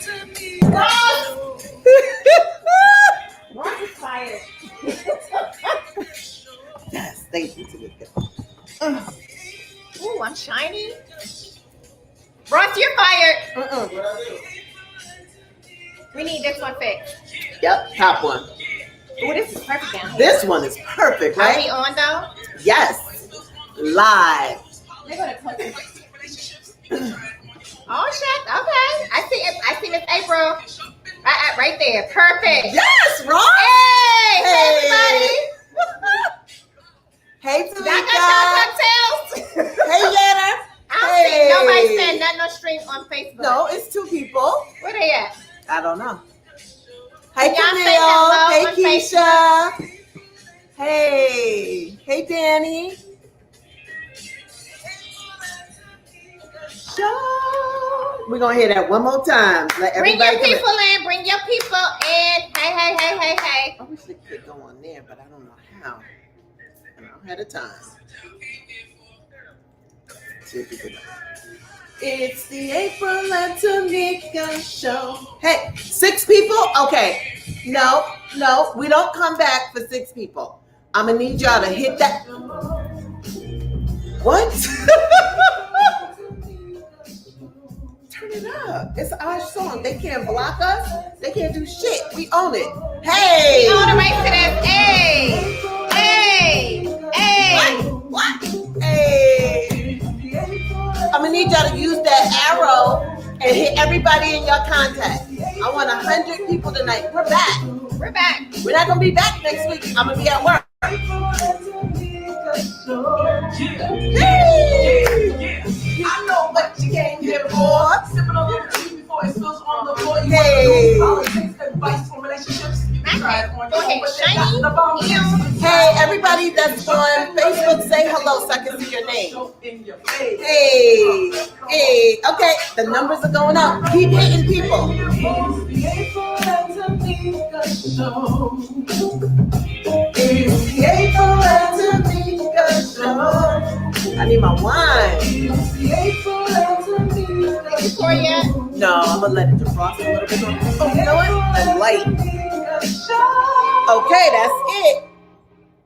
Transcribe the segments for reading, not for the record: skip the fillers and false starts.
Ross! Ross is fired. Yes, thank you, Tomeeka. Ooh, I'm shiny. Ross, you're fired. We need this one fixed. Yep, top one. Ooh, this is perfect down here. This one is perfect, Are we right? on though? Yes, live. They're gonna click it. Oh shit! Okay, I see Miss April. Right there. Perfect. Yes, Ross. Hey, everybody. Hey, Y'all Tomeeka. got cocktails? Hey, Yenna. I don't see nobody saying nothing on stream on Facebook. No, it's two people. Where they at? I don't know. Hey, Y'all say Camille. hello Hey, on Keisha. Hey. Hey, Danny. We're going to hear that one more time. Let Bring your everybody people in. Bring your people in. Hey. I wish they could go on there, but I don't know how. I don't have the time. See if we can. It's the April and Tomeeka show. Hey, 6 people? Okay. No, we don't come back for 6 people. I'm going to need y'all to hit that. What? Turn it up. It's our song. They can't block us. They can't do shit. We own it. Hey. We own the right to this. Hey. What? Hey. I'm going to need y'all to use that arrow and hit everybody in your contact. I want 100 people tonight. We're back. We're back. We're not going to be back next week. I'm going to be at work. Hey. I know what you came here for. Sipping on your tea before it spills on the floor. Hey. Advice for relationships. Go ahead, shiny. Hey, everybody that's on Facebook, say hello so I can see your name. Hey. Okay, the numbers are going up. Keep hitting people. I need my wine. Pour yet? No, I'm gonna let it defrost a little bit. Oh, you know what? The light. Okay, that's it.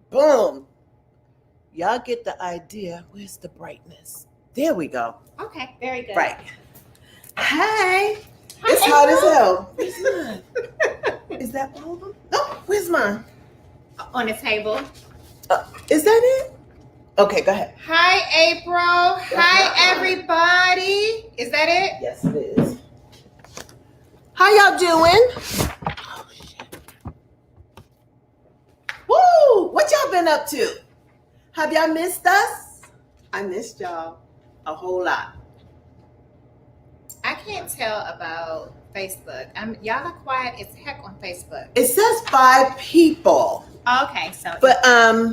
Boom. Y'all get the idea. Where's the brightness? There we go. Okay, very good. Right. Hey. It's hot as hell. Where's mine? Is that all of them? No, where's mine? On the table. Is that it? Okay, go ahead. Hi, April. Hi, everybody. Is that it? Yes, it is. How y'all doing? Oh, shit. Woo! What y'all been up to? Have y'all missed us? I missed y'all a whole lot. I can't tell about Facebook. Y'all are quiet as heck on Facebook. It says 5 people. Okay, so But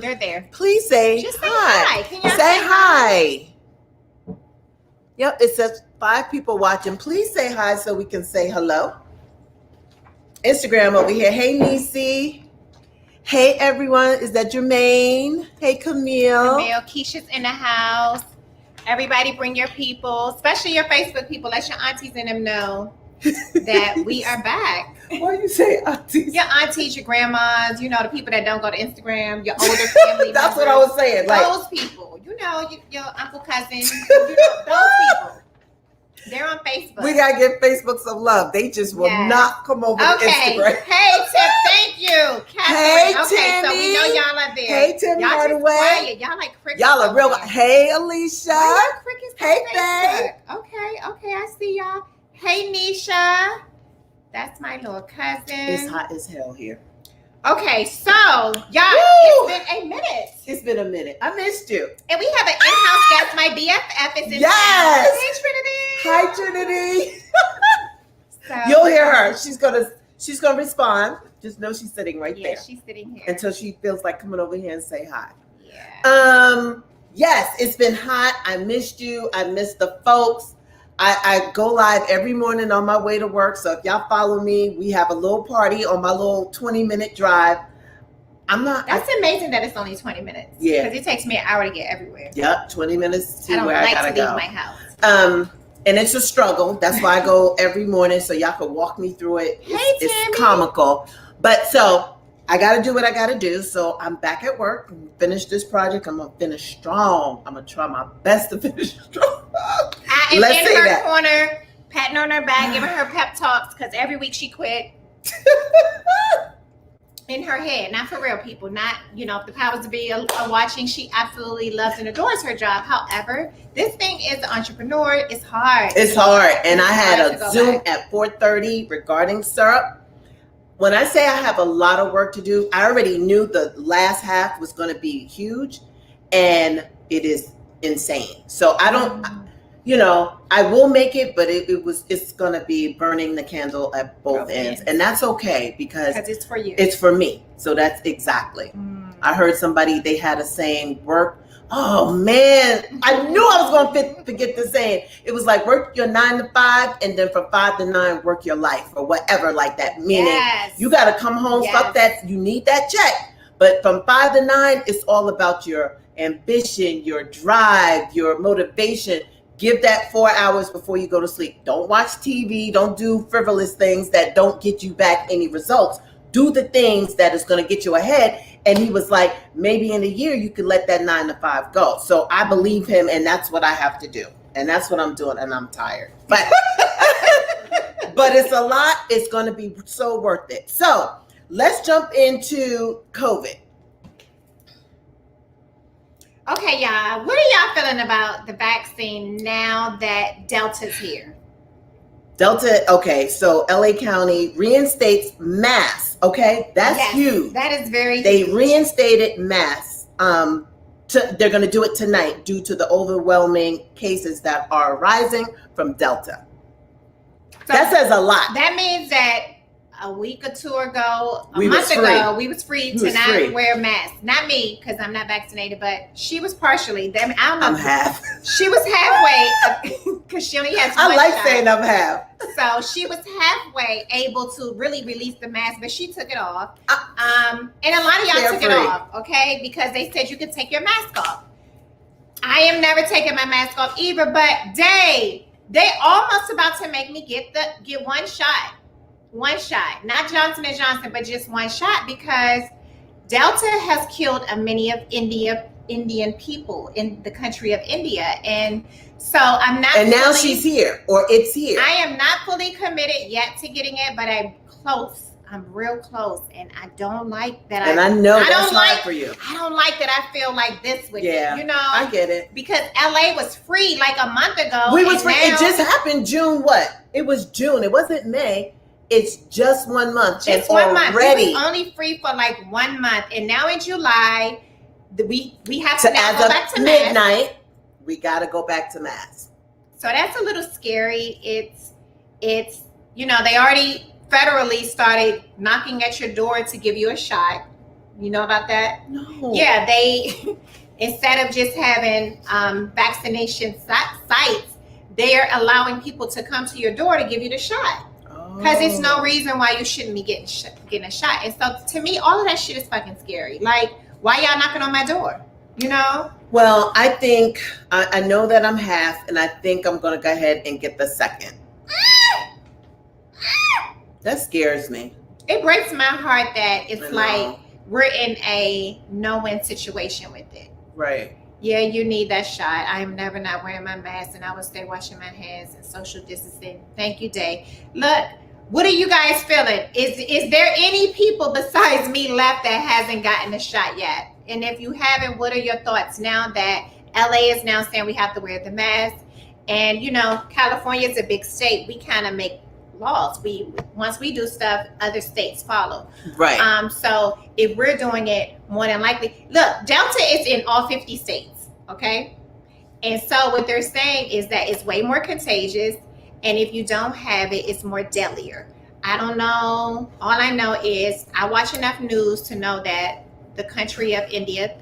they're there. please say Just say hi. hi. Can y'all Say hi. Yep, it says 5 people watching. Please say hi so we can say hello. Instagram over here. Hey, Nisi. Hey, everyone. Is that Jermaine? Hey, Camille. Keisha's in the house. Everybody bring your people, especially your Facebook people. Let your aunties and them know that we are back. Why you say aunties? Your aunties, your grandmas, the people that don't go to Instagram, your older family That's members. what I was saying. Like, Those people, your uncle, cousin, those people. They're on Facebook. we gotta give Facebook some love. They just will not come over to Instagram. Hey, Tip, thank you. Catherine. Hey, okay, so we Timmy. know y'all are there. Hey, Timmy Y'all just Hardaway. quiet. Y'all like crickets. Y'all are real. over there. Hey, Alicia. Why y'all crickets on Hey, Facebook? Okay, I see y'all. Hey, Nisha. That's my little cousin. It's hot as hell here. Okay, so y'all, it's been a minute. It's been a minute. I missed you. And we have an in-house guest. My BFF is in Yes. town. Hey, Trinity. Hi, Trinity. So, You'll hear her. She's gonna respond. Just know she's sitting right yeah, there she's sitting here. until she feels like coming over here and say hi. Yeah. Yes, it's been hot. I missed you. I missed the folks. I go live every morning on my way to work. So if y'all follow me, we have a little party on my little 20-minute drive. That's amazing that it's only 20 minutes. Yeah. Because it takes me an hour to get everywhere. Yep, 20 minutes to I don't where like I gotta to leave go. my house. and it's a struggle. That's why I go every morning, so y'all can walk me through it. It's comical. But so I got to do what I got to do. So I'm back at work. Finish this project. I'm going to finish strong. I'm going to try my best to finish strong. I am in her corner, patting on her back, giving her pep talks, because every week she quit. In her head, not for real, people. Not, if the powers to be are watching, she absolutely loves and adores her job. However, this thing is an entrepreneur. It's hard. It's hard. And I had a Zoom at 4:30 regarding syrup. When I say I have a lot of work to do, I already knew the last half was going to be huge, and it is insane. So I don't, I will make it, but it's going to be burning the candle at both ends. And that's okay because it's for you. It's for me. So that's exactly. I heard somebody, they had a saying, work. Oh man, I knew I was going to forget the saying. It was like work your 9 to 5 and then from 5 to 9, work your life or whatever like that. Meaning you got to come home, fuck that. You need that check. But from 5 to 9, it's all about your ambition, your drive, your motivation. Give that 4 hours before you go to sleep. Don't watch TV. Don't do frivolous things that don't get you back any results. Do the things that is going to get you ahead. And he was like, maybe in a year you could let that 9 to 5 go. So I believe him, and that's what I have to do. And that's what I'm doing, and I'm tired. But but it's a lot. It's going to be so worth it. So let's jump into COVID. Okay, y'all. What are y'all feeling about the vaccine now that Delta's here? Delta, okay, so LA County reinstates masks, okay? That's huge. That is very They huge. reinstated masks. They're going to do it tonight due to the overwhelming cases that are rising from Delta. So that says a lot. That means that a week or two ago, a month ago, we was free to not wear masks. Not me, because I'm not vaccinated, but she was partially. I don't know. I'm half. She was halfway, because she only has one I like shot. saying I'm half. So she was halfway able to really release the mask, but she took it off. And a lot of y'all took it off, okay? Because they said you could take your mask off. I am never taking my mask off either, but they almost about to make me get one shot. One shot, not Johnson & Johnson, but just one shot, because Delta has killed many of Indian people in the country of India. And so I'm not. And now she's here, or it's here. I am not fully committed yet to getting it, but I'm close. I'm real close, and I don't like that. And I know that's hard for you. I don't like that. I feel like this with it. I get it. Because LA was free like a month ago. We was free. It just happened June. What? It was June. It wasn't May. It's just 1 month. Just 1 month. We was only free for like 1 month, and now in July, we have to now go back to midnight. Mass. We got to go back to mass. So that's a little scary. It's they already federally started knocking at your door to give you a shot. You know about that? No. Yeah, they instead of just having vaccination sites, they are allowing people to come to your door to give you the shot. Because there's no reason why you shouldn't be getting a shot. And so to me, all of that shit is fucking scary. Like, why y'all knocking on my door? Well, I think, I know that I'm half, and I think I'm going to go ahead and get the second. That scares me. It breaks my heart that it's like we're in a no-win situation with it. Right. Yeah, you need that shot. I am never not wearing my mask, and I will stay washing my hands and social distancing. Thank you, Day. Look, what are you guys feeling? Is there any people besides me left that hasn't gotten a shot yet? And if you haven't, what are your thoughts now that LA is now saying we have to wear the mask? And California is a big state. We kind of make laws. Once we do stuff, other states follow. Right. So if we're doing it, more than likely, look, Delta is in all 50 states. Okay. And so what they're saying is that it's way more contagious. And if you don't have it, it's more deadlier. I don't know. All I know is I watch enough news to know that the country India,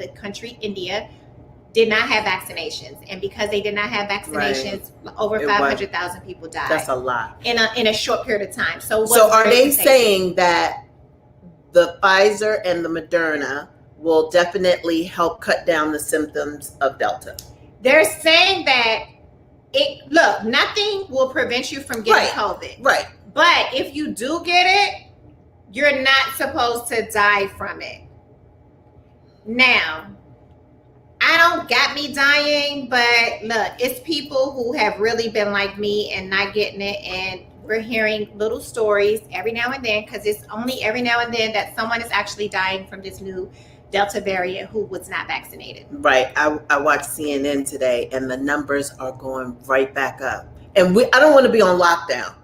did not have vaccinations. And because they did not have vaccinations, over 500,000 people died. That's a lot. In a short period of time. So are they saying that the Pfizer and the Moderna will definitely help cut down the symptoms of Delta? They're saying that Look, nothing will prevent you from getting COVID. Right. But if you do get it, you're not supposed to die from it. Now, I don't got me dying, but look, it's people who have really been like me and not getting it, and we're hearing little stories every now and then, because it's only every now and then that someone is actually dying from this new Delta variant who was not vaccinated. Right. I watched CNN today, and the numbers are going right back up. And I don't want to be on lockdown.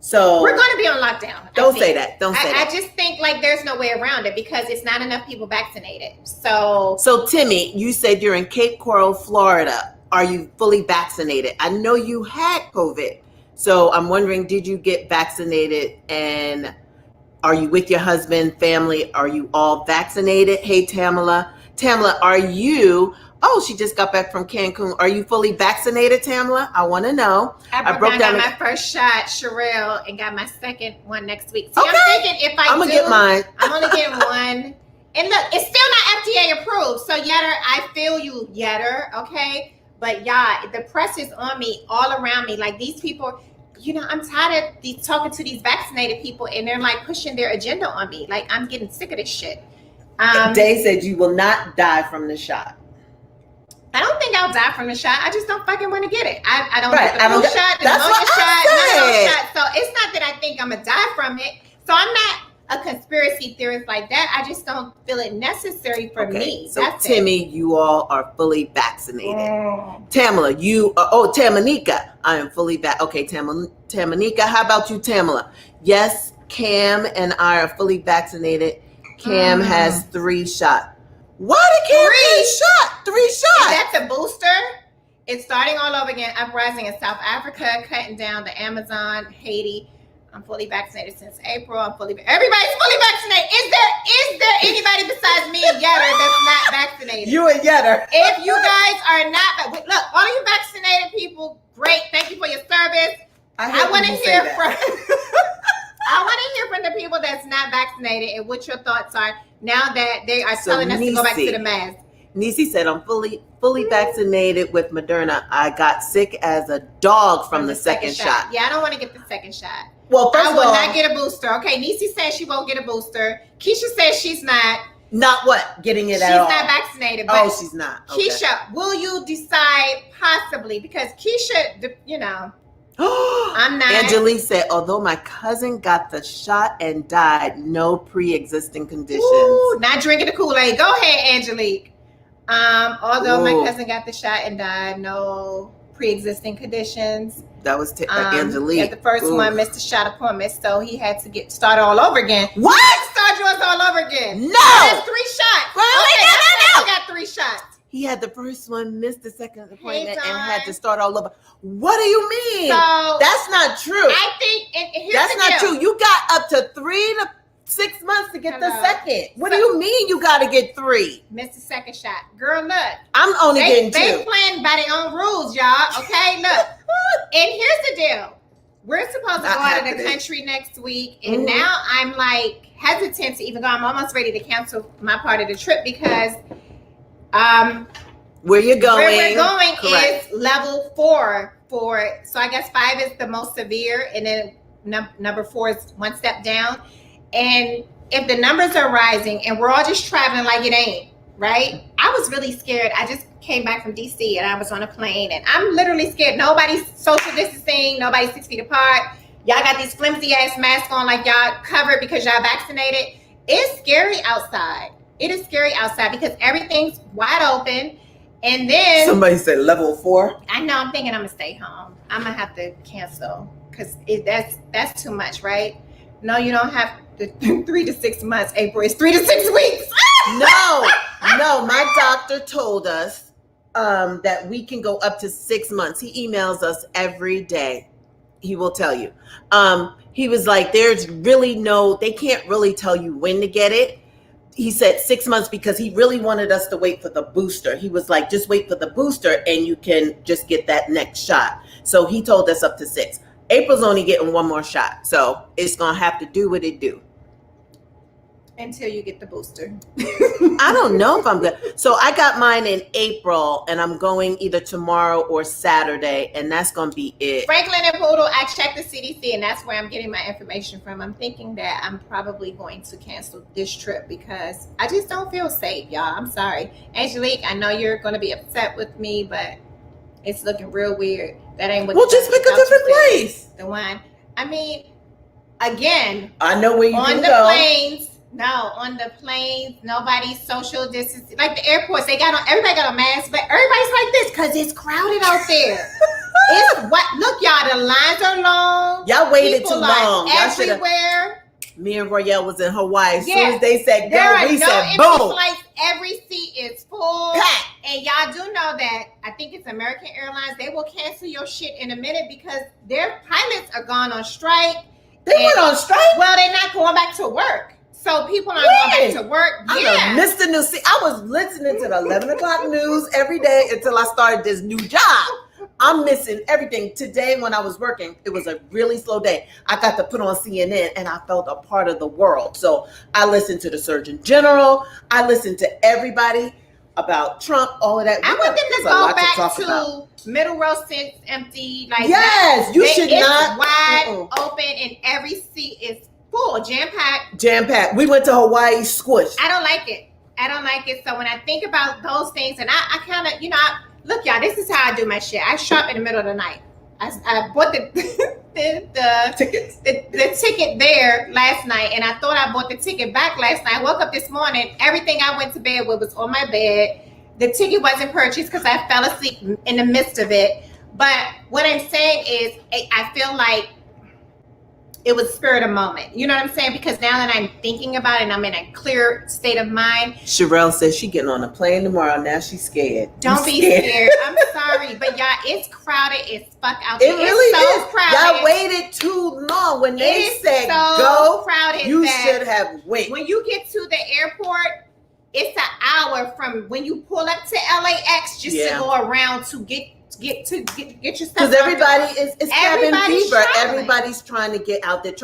So we're going to be on lockdown. Don't say that. Don't say that. I just think like there's no way around it because it's not enough people vaccinated. So Timmy, you said you're in Cape Coral, Florida. Are you fully vaccinated? I know you had COVID. So I'm wondering, did you get vaccinated, and are you with your husband, family? Are you all vaccinated? Hey, Tamala. Tamala, are you... Oh, she just got back from Cancun. Are you fully vaccinated, Tamala? I want to know. I broke down my first shot, Sherelle, and got my second one next week. So okay. I'm thinking if I'm going to get mine. I'm only getting one. And look, it's still not FDA approved. So Yetter, I feel you, Yetter, okay? But yeah, the press is on me, all around me. Like these people, you know, I'm tired of talking to these vaccinated people, and they're like pushing their agenda on me. Like I'm getting sick of this shit. Day said you will not die from the shot. I don't think I'll die from the shot. I just don't fucking want to get it. I don't get the flu shot, the that's pneumonia shot, none of those said. shots. So it's not that I think I'm going to die from it. So I'm not a conspiracy theorist like that. I just don't feel it necessary for me. So that's Timmy, you all are fully vaccinated. Tamala, you are, Tamanika, I am fully okay, Tamanika, how about you, Tamala? Yes, Cam and I are fully vaccinated. Cam has 3 shots. Why did Cam get 3 shots? That's a booster. It's starting all over again. Uprising in South Africa, cutting down the Amazon, Haiti. I'm fully vaccinated since April. Everybody's fully vaccinated. Is there anybody besides me and Yetter that's not vaccinated? You and Yetter. If you guys are not, look, all of you vaccinated people, great. Thank you for your service. I want to hear from. I want to hear from the people that's not vaccinated and what your thoughts are now that they are telling us to go back to the mask. Nisi said, I'm fully vaccinated with Moderna. I got sick as a dog from the second shot. Yeah, I don't want to get the second shot. Well, first I of will all, not get a booster. Okay, Nisi says she won't get a booster. Keisha says she's not. Not what? Getting it at all? She's not vaccinated. But she's not. Okay. Keisha, will you decide possibly? Because Keisha, you know, I'm not. Angelique said, although my cousin got the shot and died, no pre-existing conditions. Ooh, not drinking the Kool-Aid. Go ahead, Angelique. Although my cousin got the shot and died, no pre-existing conditions. That was Angelique. Yeah, the first one missed the shot appointment, so he had to get started all over again. What? Start yours all over again. No. That's 3 shots. Really? No. Got 3 shots. He had the first one, missed the second appointment, and had to start all over. What do you mean? So, that's not true. I think here's that's the not deal. true. You got up to 3 to 6 months to get the second. What do you mean you got to get 3? Missed the second shot. Girl, look. I'm only getting 2. They playing by their own rules, y'all. Okay, look. And here's the deal. We're supposed to go out of the country next week, and now I'm like hesitant to even go. I'm almost ready to cancel my part of the trip because where you're going, where we're going is level 4 so I guess 5 is the most severe, and then number 4 is one step down. And if the numbers are rising and we're all just traveling like it ain't, right? I was really scared. I just came back from DC and I was on a plane, and I'm literally scared. Nobody's social distancing, nobody's 6 feet apart. Y'all got these flimsy ass masks on like y'all covered because y'all vaccinated. It's scary outside. It is scary outside because everything's wide open. And then somebody said level 4. I know. I'm thinking I'm gonna stay home. I'm gonna have to cancel because that's too much, right? No, you don't have to 3 to 6 months. April is 3 to 6 weeks. No. My doctor told us that we can go up to 6 months. He emails us every day. He will tell you. He was like, there's really they can't really tell you when to get it. He said 6 months because he really wanted us to wait for the booster. He was like, just wait for the booster and you can just get that next shot. So he told us up to 6. April's only getting 1 more shot. So it's going to have to do what it do. until you get the booster. I don't know if I'm good. So I got mine in April, and I'm going either tomorrow or Saturday, and that's going to be it. Franklin and Poodle, I checked the CDC, and that's where I'm getting my information from. I'm thinking that I'm probably going to cancel this trip because I just don't feel safe, y'all. I'm sorry. Angelique, I know you're going to be upset with me, but it's looking real weird. That ain't what. Well, just pick a different place. The one. I mean, again, I know where you on can the go. planes. No, on the planes, nobody's social distancing. Like the airports, everybody got a mask, but everybody's like this because it's crowded out there. Look, y'all, the lines are long. Y'all waited People too long. Y'all everywhere. Me and Royale was in Hawaii. As soon Yeah. as they said There go, are we no said empty boom. flights. Every seat is full. Packed. And y'all do know that I think it's American Airlines. They will cancel your shit in a minute because their pilots are gone on strike. They went on strike? Well, they're not going back to work. So people aren't going back to work. I missed the news. See, I was listening to the 11 o'clock news every day until I started this new job. I'm missing everything. Today, when I was working, it was a really slow day. I got to put on CNN, and I felt a part of the world. So I listened to the Surgeon General. I listened to everybody about Trump, all of that. I want them to go back to middle row seats empty. Like yes, you should not. Wide open, and every seat is full, jam-packed. Jam-packed. We went to Hawaii squish. I don't like it. So when I think about those things, and I kind of, look, y'all, this is how I do my shit. I shop in the middle of the night. I bought the tickets. The ticket there last night, and I thought I bought the ticket back last night. I woke up this morning, everything I went to bed with was on my bed. The ticket wasn't purchased because I fell asleep in the midst of it. But what I'm saying is, I feel like it was spirit of moment. You know what I'm saying? Because now that I'm thinking about it and I'm in a clear state of mind. Sherelle says she's getting on a plane tomorrow. Now she's scared. Don't be scared. I'm sorry. But y'all, it's crowded as fuck out there. It really is. Crowded. Y'all waited too long. When they said go, crowded you should have waited. When you get to the airport, it's an hour from when you pull up to LAX just to go around to get your stuff. Because everybody is having fever. Traveling. Everybody's trying to get out there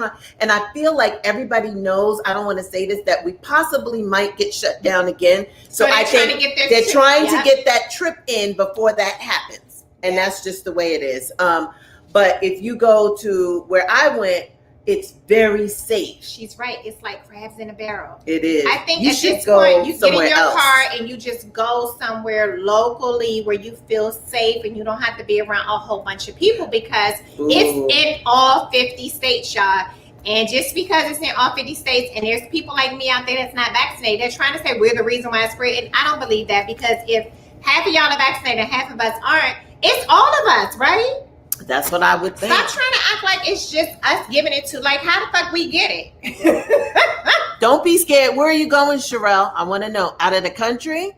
and I feel like everybody knows, I don't want to say this, that we possibly might get shut down again. So I think they're trying to get that trip in before that happens. And that's just the way it is. But if you go to where I went, it's very safe. She's right. It's like crabs in a barrel. It is. I think you at should this go point, you get in your else. car and you just go somewhere locally where you feel safe and you don't have to be around a whole bunch of people because it's in all 50 states, y'all. And just because it's in all 50 states and there's people like me out there that's not vaccinated, they're trying to say we're the reason why it's spread. And I don't believe that because if half of y'all are vaccinated and half of us aren't, it's all of us, right? That's what I would think. Stop trying to act like it's just us giving it to, like, how the fuck we get it? Don't be scared. Where are you going, Sherelle? I want to know. Out of the country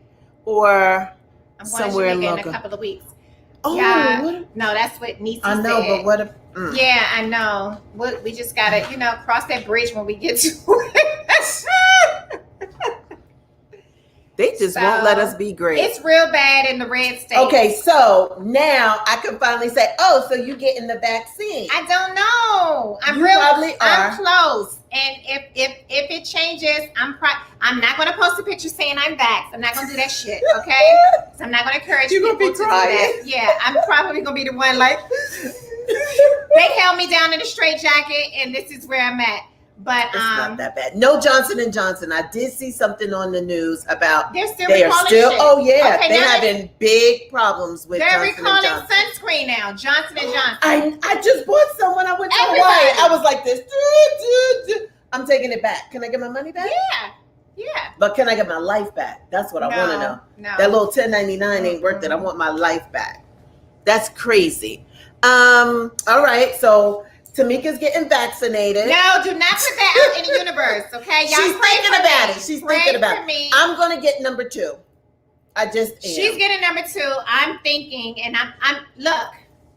or somewhere in local? a couple of weeks. Oh, yeah. No, that's what Niecy I know, said. but what if... Yeah, I know. We just got to, cross that bridge when we get to it. They just won't let us be great. It's real bad in the red state. Okay, so now I can finally say, oh, so you getting the vaccine. I don't know. I'm close. And if it changes, I'm not going to post a picture saying I'm vaxxed. I'm not going to do that shit, okay? So I'm not going to encourage people to do that. Yeah, I'm probably going to be the one like, they held me down in a straitjacket and this is where I'm at. But it's not that bad. No Johnson & Johnson. I did see something on the news about they are still shit. Oh yeah, okay, they're having big problems with Johnson & Johnson. They're recalling sunscreen now. Johnson & Johnson. I just bought some when I went to Hawaii. I was like this. I'm taking it back. Can I get my money back? Yeah. But can I get my life back? That's what I want to know. No. That little 1099 ain't worth it. I want my life back. That's crazy. All right, so Tomeeka's getting vaccinated. No, do not put that out in the universe, okay? Y'all She's thinking about it. She's thinking about it. I'm going to get number 2. I just am. She's getting number 2. I'm thinking, and I'm look,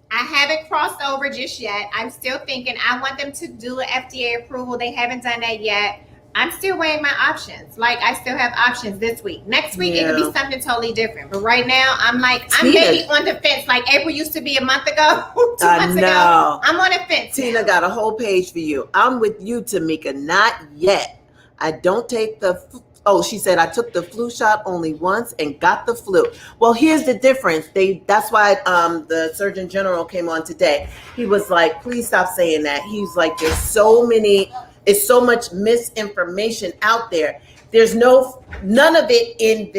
I haven't crossed over just yet. I'm still thinking I want them to do an FDA approval. They haven't done that yet. I'm still weighing my options. Like, I still have options this week. Next week, it could be something totally different. But right now, I'm maybe on the fence. Like April used to be a month ago, 2 months ago. I'm on the fence. Tina got a whole page for you. I'm with you, Tomeeka. Not yet. I don't take she said, I took the flu shot only once and got the flu. Well, here's the difference. That's why the Surgeon General came on today. He was like, please stop saying that. He's like, it's so much misinformation out there. There's none of it in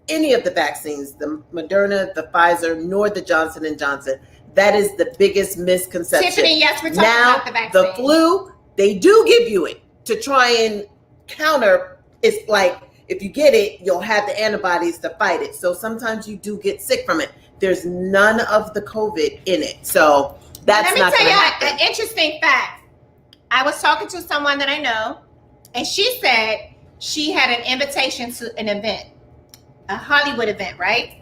any of the vaccines, the Moderna, the Pfizer, nor the Johnson & Johnson. That is the biggest misconception. Tiffany, yes, we're talking about the vaccine. The flu, they do give you it to try and counter. It's like if you get it, you'll have the antibodies to fight it. So sometimes you do get sick from it. There's none of the COVID in it. So that's not going to happen. Let me tell you an interesting fact. I was talking to someone that I know, and she said she had an invitation to an event, a Hollywood event, right?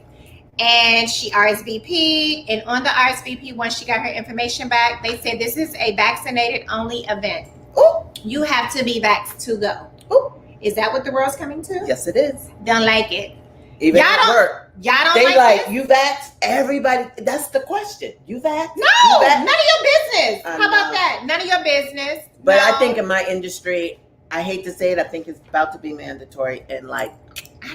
And she RSVP'd, and on the RSVP, once she got her information back, they said this is a vaccinated only event. Ooh. You have to be vaxxed to go. Ooh. Is that what the world's coming to? Yes, it is. Don't like it. Even at work. Y'all don't they like this? You vax? Everybody. That's the question. You vax? No, none of your business. How about know. that? None of your business. But no. I think in my industry, I hate to say it, I think it's about to be mandatory in like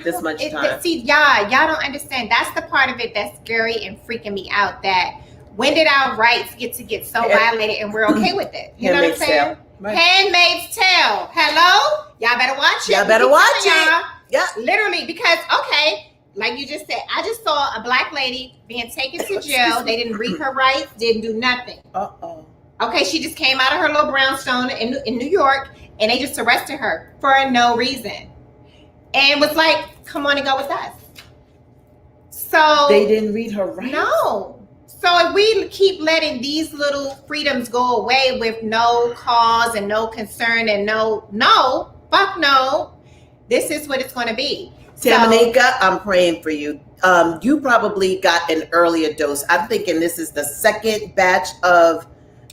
this much time. See, y'all don't understand. That's the part of it that's scary and freaking me out. That when did our rights get so violated and we're okay with it? You know what I'm saying? Right. Handmaid's Tale. Hello? Y'all better watch it. Y'all better watch it. Yeah. Literally, because, okay, like you just said, I just saw a black lady being taken to jail. They didn't read her rights, didn't do nothing. Uh-oh. Okay, she just came out of her little brownstone in New York, and they just arrested her for no reason. And was like, come on and go with us. So they didn't read her rights? No. So if we keep letting these little freedoms go away with no cause and no concern and fuck no, this is what it's going to be. Tomeeka, I'm praying for you. You probably got an earlier dose. I'm thinking this is the second batch of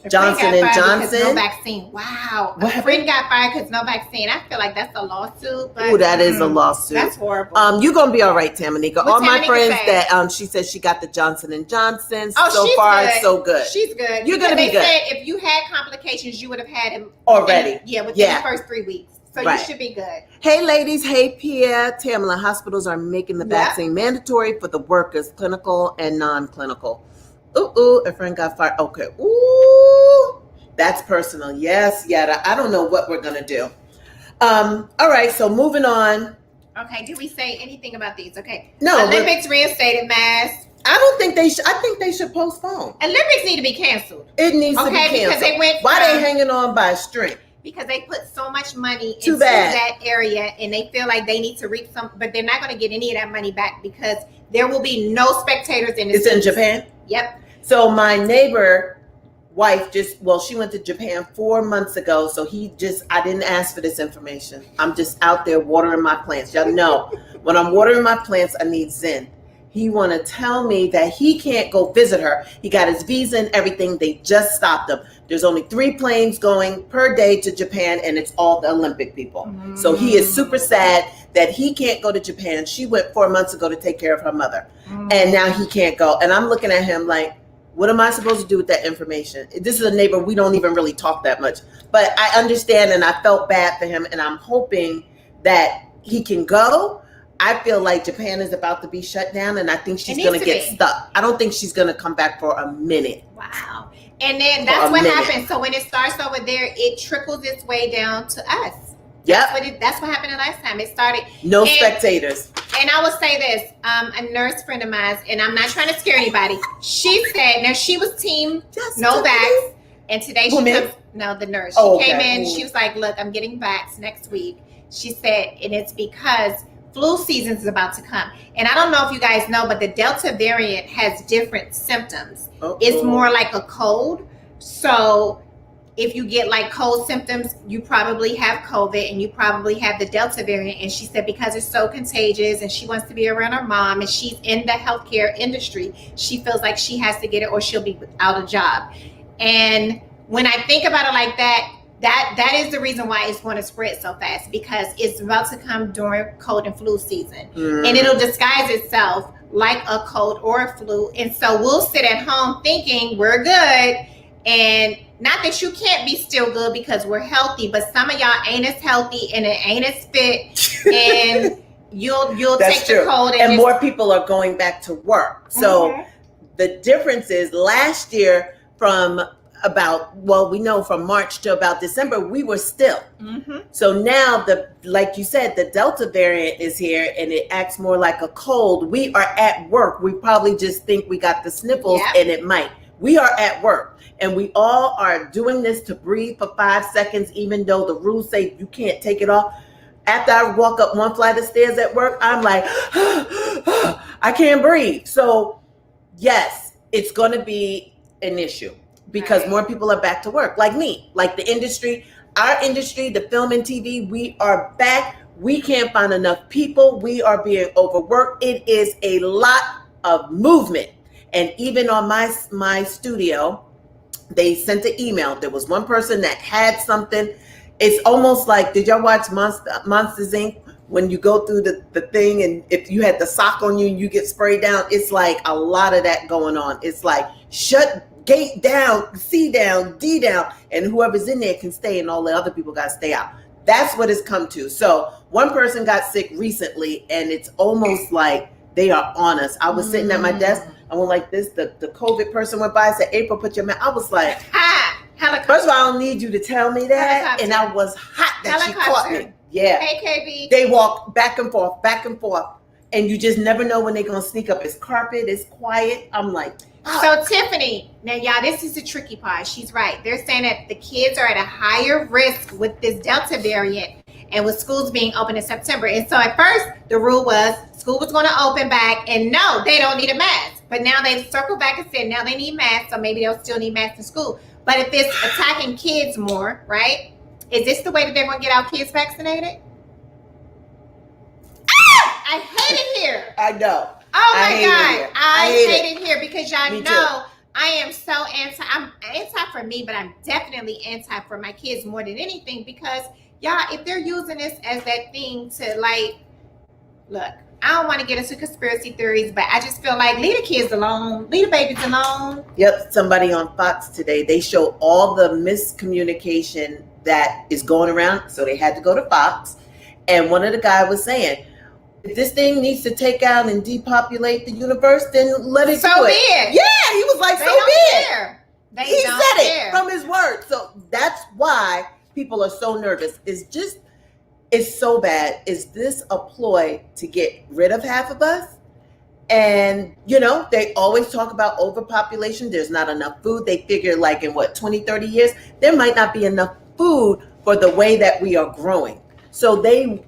Johnson & Johnson. No vaccine. Wow. A friend got fired because no vaccine. I feel like that's a lawsuit. Oh, that is a lawsuit. That's horrible. You're gonna be all right, Tomeeka. All my friends that she said she got the Johnson & Johnson. So far, it's so good. She's good. You're gonna be good. Said if you had complications, you would have had them already. Within the first 3 weeks. So you should be good. Hey, ladies. Hey, Pierre. Tamala, hospitals are making the vaccine mandatory for the workers, clinical and non-clinical. Ooh, a friend got fired. Okay. Ooh, that's personal. Yes, yada. I don't know what we're gonna do. All right. So moving on. Okay. Did we say anything about these? Okay. No. Olympics reinstated masks. I don't think they should. I think they should postpone. Olympics need to be canceled. It needs to be canceled. Because they went. Why they hanging on by a string? Because they put so much money into that area, and they feel like they need to reap some, but they're not going to get any of that money back because there will be no spectators in this. It's in Japan? Yep. So my neighbor wife she went to Japan 4 months ago. So I didn't ask for this information. I'm just out there watering my plants. Y'all know when I'm watering my plants, I need Zen. He want to tell me that he can't go visit her. He got his visa and everything. They just stopped him. There's only 3 planes going per day to Japan, and it's all the Olympic people. Mm-hmm. So he is super sad that he can't go to Japan. She went 4 months ago to take care of her mother, and now he can't go. And I'm looking at him like, what am I supposed to do with that information? This is a neighbor. We don't even really talk that much. But I understand, and I felt bad for him, and I'm hoping that he can go. I feel like Japan is about to be shut down, and I think she's going to get stuck. I don't think she's going to come back for a minute. Wow. And then that's what happens. So when it starts over there, it trickles its way down to us. Yep. That's what happened the last time. It started. No spectators. And I will say this, a nurse friend of mine, and I'm not trying to scare anybody. She said, now she was team no vax. And today the nurse. She came in, she was like, look, I'm getting vaxxed next week. She said, and it's because flu season is about to come. And I don't know if you guys know, but the Delta variant has different symptoms. It's more like a cold. So if you get like cold symptoms, you probably have COVID and you probably have the Delta variant. And she said because it's so contagious and she wants to be around her mom and she's in the healthcare industry, she feels like she has to get it or she'll be without a job. And when I think about it like that, that is the reason why it's going to spread so fast, because it's about to come during cold and flu season. And it'll disguise itself like a cold or a flu. And so we'll sit at home thinking we're good, and not that you can't be still good because we're healthy, but some of y'all ain't as healthy and it ain't as fit, and you'll That's take true. the cold and more people are going back to work. So the difference is last year from we know from March to about December, we were still. So now like you said, the Delta variant is here and it acts more like a cold. We are at work. We probably just think we got the sniffles and it might. We are at work and we all are doing this to breathe for 5 seconds, even though the rules say you can't take it off. After I walk up one flight of stairs at work, I'm like, I can't breathe. So yes, it's going to be an issue because more people are back to work, like me, like the industry, our industry, the film and TV, we are back. We can't find enough people. We are being overworked. It is a lot of movement. And even on my studio, they sent an email. There was one person that had something. It's almost like, did y'all watch Monsters Inc.? When you go through the thing and if you had the sock on you and you get sprayed down, it's like a lot of that going on. It's like shut gate down, C down, D down, and whoever's in there can stay and all the other people got to stay out. That's what it's come to. So one person got sick recently and it's almost like they are on us. I was sitting at my desk. I went like this. The COVID person went by and said, April, put your mask. I was like, first of all, I don't need you to tell me that. And I was hot that she caught me. Yeah. Hey, KB. They walk back and forth, and you just never know when they're going to sneak up. It's carpet, it's quiet. I'm like, So Tiffany, now y'all, this is the tricky part. She's right. They're saying that the kids are at a higher risk with this Delta variant and with schools being open in September. And so at first, the rule was school was going to open back and no, they don't need a mask. But now they've circled back and said now they need masks, so maybe they'll still need masks in school. But if it's attacking kids more, right? Is this the way that they're going to get our kids vaccinated? I hate it here. I know. Oh my God. I hate it here because y'all Me know too. I am so anti. I'm anti for me, but I'm definitely anti for my kids more than anything because y'all, if they're using this as that thing to like, look, I don't want to get into conspiracy theories, but I just feel like leave the kids alone, leave the babies alone. Yep, somebody on Fox today, they show all the miscommunication that is going around. So they had to go to Fox. And one of the guys was saying, if this thing needs to take out and depopulate the universe, then let it do it. So be it. Yeah, he was like, They so don't be it. care. They He don't said care. it from his word. So that's why people are so nervous. It's so bad. Is this a ploy to get rid of half of us? And, they always talk about overpopulation. There's not enough food. They figure like in 20, 30 years, there might not be enough food for the way that we are growing. So they,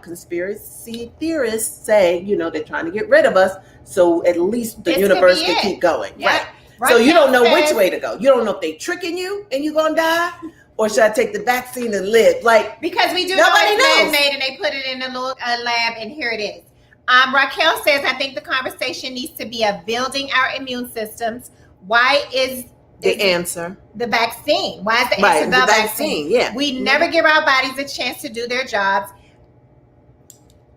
conspiracy theorists say, they're trying to get rid of us. So at least the universe can keep going. Yep. Right. So you don't know which way to go. You don't know if they tricking you and you're going to die. Or should I take the vaccine and live? Because we do know it's man-made and they put it in a little lab and here it is. Raquel says, I think the conversation needs to be of building our immune systems. Why is the answer the vaccine? Why is the answer the vaccine? Yeah. We never give our bodies a chance to do their jobs.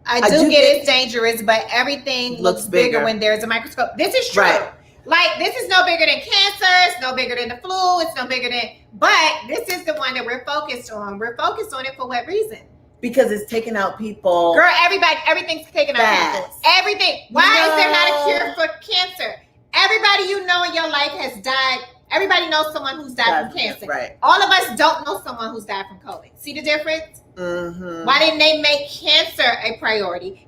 I do get it's dangerous, but everything looks bigger when there's a microscope. This is true. Right. Like, this is no bigger than cancer. It's no bigger than the flu. It's no bigger than, but this is the one that we're focused on. We're focused on it for what reason? Because it's taking out people. Girl, everything's taking out people. Everything. Why is there not a cure for cancer? Everybody you know in your life has died. Everybody knows someone who's died from cancer. Right. All of us don't know someone who's died from COVID. See the difference? Mm-hmm. Why didn't they make cancer a priority?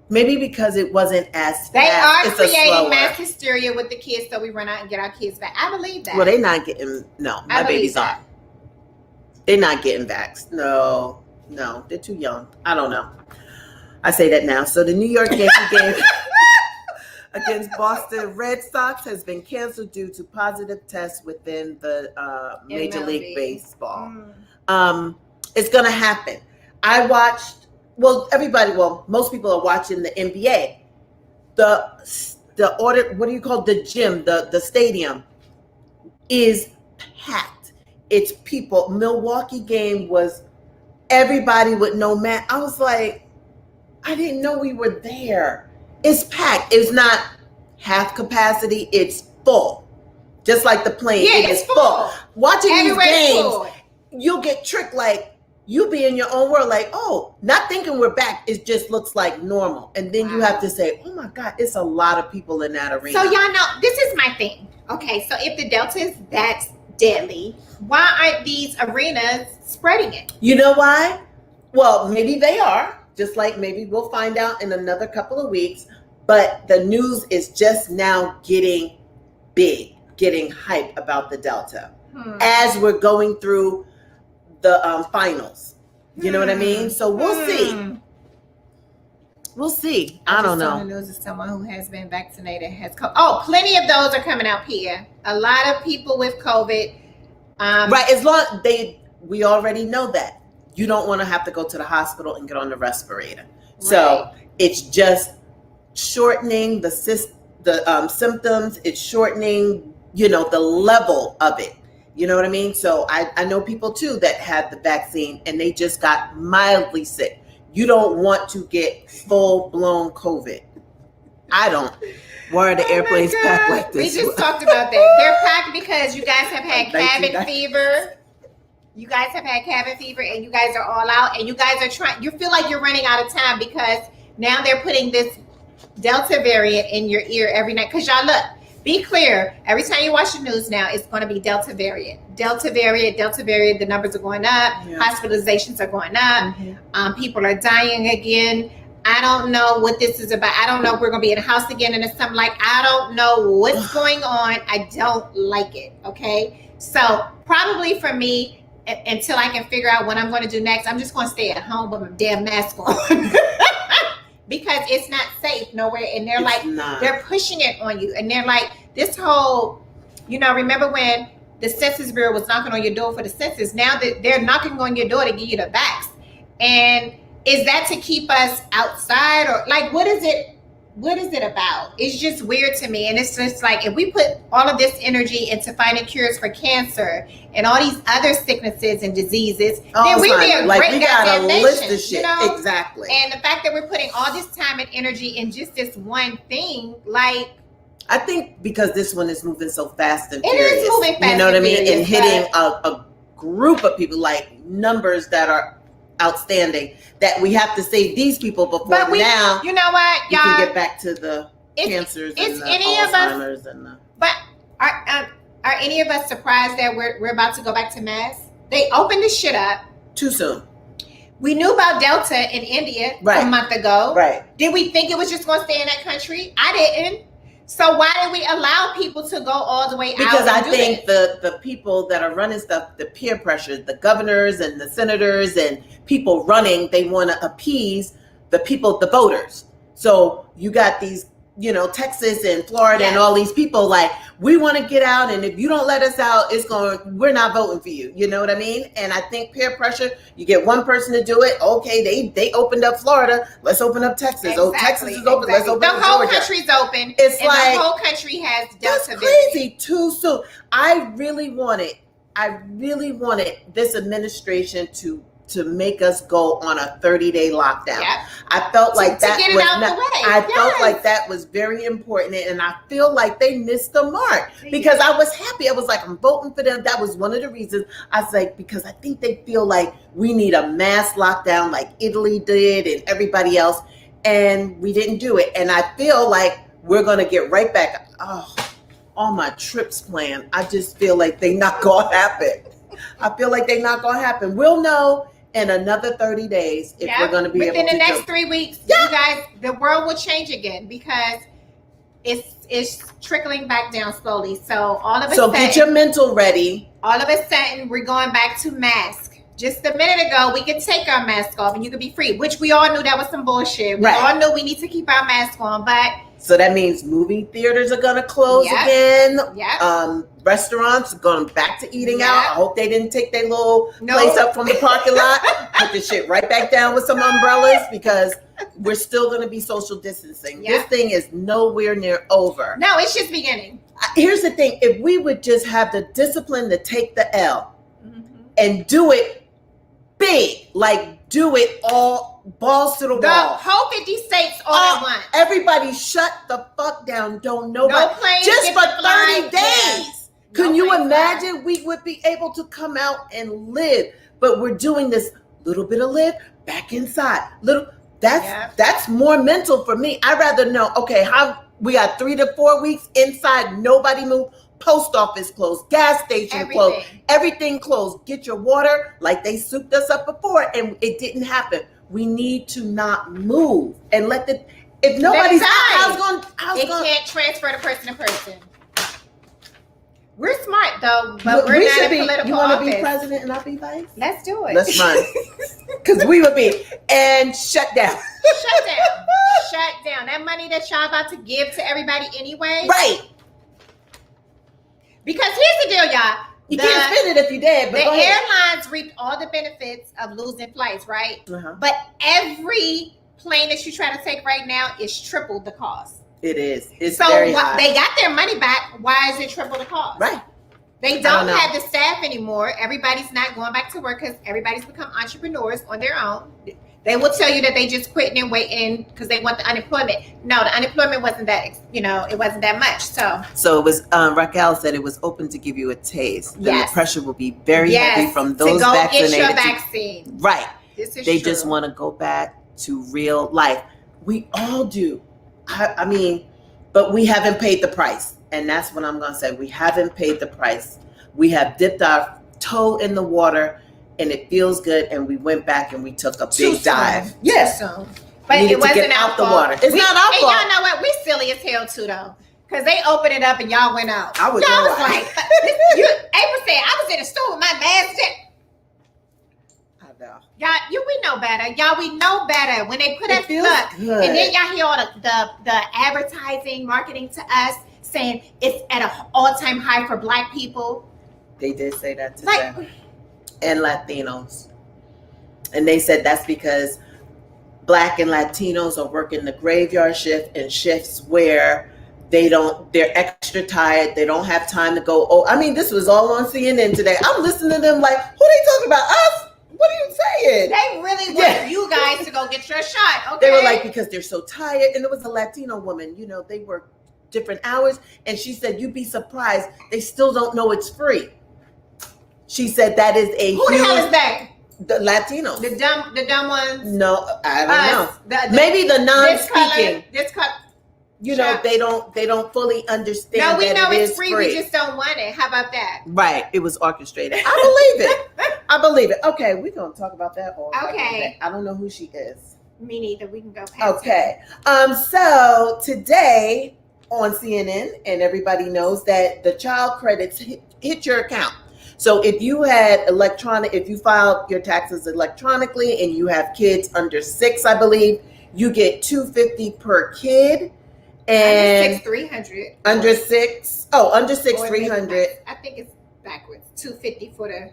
Maybe because it wasn't as fast. They are creating mass hysteria with the kids, so we run out and get our kids back. I believe that. Well, they're not getting, my babies aren't. They're not getting vaxxed. No, they're too young. I don't know. I say that now. So the New York Yankee game against Boston Red Sox has been canceled due to positive tests within the Major League Baseball. It's going to happen. I watched, most people are watching the NBA. The gym, the stadium is packed. It's people. Milwaukee game was everybody with no mask. I was like, I didn't know we were there. It's packed. It's not half capacity. It's full. Just like the plane, Yeah, it it's is full. Watching Everywhere's these games, full. you'll get tricked. Like you be in your own world, like, oh, not thinking we're back. It just looks like normal, and then you have to say, oh my God, it's a lot of people in that arena. So y'all know, this is my thing. Okay, so if the Delta is that deadly, why aren't these arenas spreading it? You know why? Well, maybe they are. Just like maybe we'll find out in another couple of weeks. But the news is just now getting big, getting hype about the Delta as we're going through the finals. You know what I mean? So we'll see. We'll see. I don't know. The news is someone who has been vaccinated has COVID. Oh, plenty of those are coming out here. A lot of people with COVID. Right. As long we already know that you don't want to have to go to the hospital and get on the respirator. Right. So it's just shortening the symptoms. It's shortening, the level of it. You know what I mean? So I know people too that had the vaccine and they just got mildly sick. You don't want to get full-blown COVID. I don't. Why are the airplanes packed like this? We just talked about that. They're packed because you guys have had cabin fever. You guys have had cabin fever and you guys are all out and you guys are you feel like you're running out of time because now they're putting this Delta variant in your ear every night. Because y'all look, be clear, every time you watch the news now, it's going to be Delta variant. Delta variant, Delta variant, the numbers are going up, hospitalizations are going up, people are dying again. I don't know what this is about. I don't know if we're going to be in a house again and it's something like, I don't know what's going on. I don't like it, okay? So probably for me, until I can figure out what I'm going to do next, I'm just going to stay at home with my damn mask on. Because it's not safe nowhere. And they're they're pushing it on you. And they're like, this whole, remember when the Census Bureau was knocking on your door for the census? Now that they're knocking on your door to give you the vax. And is that to keep us outside or like, what is it about? It's just weird to me. And it's just like, if we put all of this energy into finding cures for cancer and all these other sicknesses and diseases, then we'd be a great goddamn nation, shit. Exactly. And the fact that we're putting all this time and energy in just this one thing, like, I think because this one is moving so fast and furious. It is moving fast. You know what I mean? And hitting a group of people, like numbers that are outstanding, that we have to save these people before now. You know what, y'all? We can get back to the cancers and the Alzheimer's and the. But are any of us surprised that we're about to go back to masks? They opened this shit up too soon. We knew about Delta in India a month ago. Right. Did we think it was just going to stay in that country? I didn't. So why did we allow people to go all the way out? Because I think the people that are running stuff, the peer pressure, the governors and the senators and people running, they want to appease the people, the voters. So you got these, Texas and Florida and all these people like, we want to get out. And if you don't let us out, we're not voting for you. You know what I mean? And I think peer pressure, you get one person to do it. Okay, they opened up Florida. Let's open up Texas. Exactly, oh, Texas is open. Let's open up Georgia. The whole country's open. It's and like, the whole country has Delta. That's crazy too soon. I really wanted this administration to make us go on a 30-day lockdown. Yep. I felt like felt like that was very important, and I feel like they missed the mark because I was happy. I was like, I'm voting for them. That was one of the reasons. I was like, because I think they feel like we need a mass lockdown like Italy did and everybody else, and we didn't do it. And I feel like we're going to get right back. Oh, all my trips planned. I just feel like they're not going to happen. We'll know in another 30 days if we're going to be within the next 3 weeks. You guys, the world will change again because it's trickling back down slowly. So all of a sudden, get your mental ready. All of a sudden, we're going back to mask. Just a minute ago, we could take our mask off and you could be free, which we all knew that was some bullshit. We all knew we need to keep our mask on, but so that means movie theaters are going to close again. Restaurants are going back to eating out. I hope they didn't take their little place up from the parking lot. Put the shit right back down with some umbrellas because we're still going to be social distancing. This thing is nowhere near over. No, it's just beginning. Here's the thing. If we would just have the discipline to take the L and do it big, like do it all balls to the wall. The whole 50 states all at once. Everybody shut the fuck down. Don't nobody. No planes just for 30 days. Can No you thanks, imagine we would be able to come out and live? But we're doing this little bit of live back inside. That's more mental for me. I'd rather know, okay, how we got 3 to 4 weeks inside, nobody moved, post office closed, gas station closed, everything closed. Get your water like they souped us up before, and it didn't happen. We need to not move and let the if nobody's it can't transfer to person. We're smart though, but we're not in political You want office. to be president and I'll be vice? Let's do it. Let's run. Because we would be and shut down. Shut down. That money that y'all about to give to everybody anyway. Right. Because here's the deal, y'all. You can't spend it if you did. But the airlines reap all the benefits of losing flights, right? Uh-huh. But every plane that you try to take right now is triple the cost. It is. It's so very high. They got their money back. Why is it triple the cost? Right. They don't have the staff anymore. Everybody's not going back to work because everybody's become entrepreneurs on their own. They will tell you that they just quitting and waiting because they want the unemployment. No, the unemployment wasn't that, it wasn't that much. So it was, Raquel said it was open to give you a taste. Then the pressure will be very heavy from those vaccinated. Get your vaccine. Right. This is they true. just want to go back to real life. We all do. I mean, but we haven't paid the price. And that's what I'm going to say. We haven't paid the price. We have dipped our toe in the water and it feels good. And we went back and we took a big dive. Yes. But it wasn't out the water. It's not our fault. Y'all know what? We silly as hell too, though. Because they opened it up and y'all went out. I was like, April said, I was in the store with my mask. I know. Y'all, we know better. Y'all, we know better. When they put that stuff, good. And then y'all hear all the advertising, marketing to us, saying it's at an all-time high for Black people. They did say that to them. And Latinos. And they said that's because Black and Latinos are working the graveyard shift and shifts where they're extra tired. They don't have time to go. Oh, I mean, this was all on CNN today. I'm listening to them like, who they talking about? Us? What are you saying? They really want you guys to go get your shot. Okay. They were like, because they're so tired. And it was a Latino woman, they work different hours. And she said, you'd be surprised. They still don't know it's free. She said that is a Who the hell is that? The Latinos. The dumb ones? No, I don't know. Maybe the non-speaking. This color. They don't fully understand. No, we know it's free. We just don't want it. How about that? Right. It was orchestrated. I believe it. Okay, we're going to talk about that all day. I don't know who she is. Me neither. We can go past Okay. So today on CNN, and everybody knows that the child credits hit your account. So if you filed your taxes electronically and you have kids under 6, I believe, you get $250 per kid. And under 6, $300. I think it's backwards. $250 for the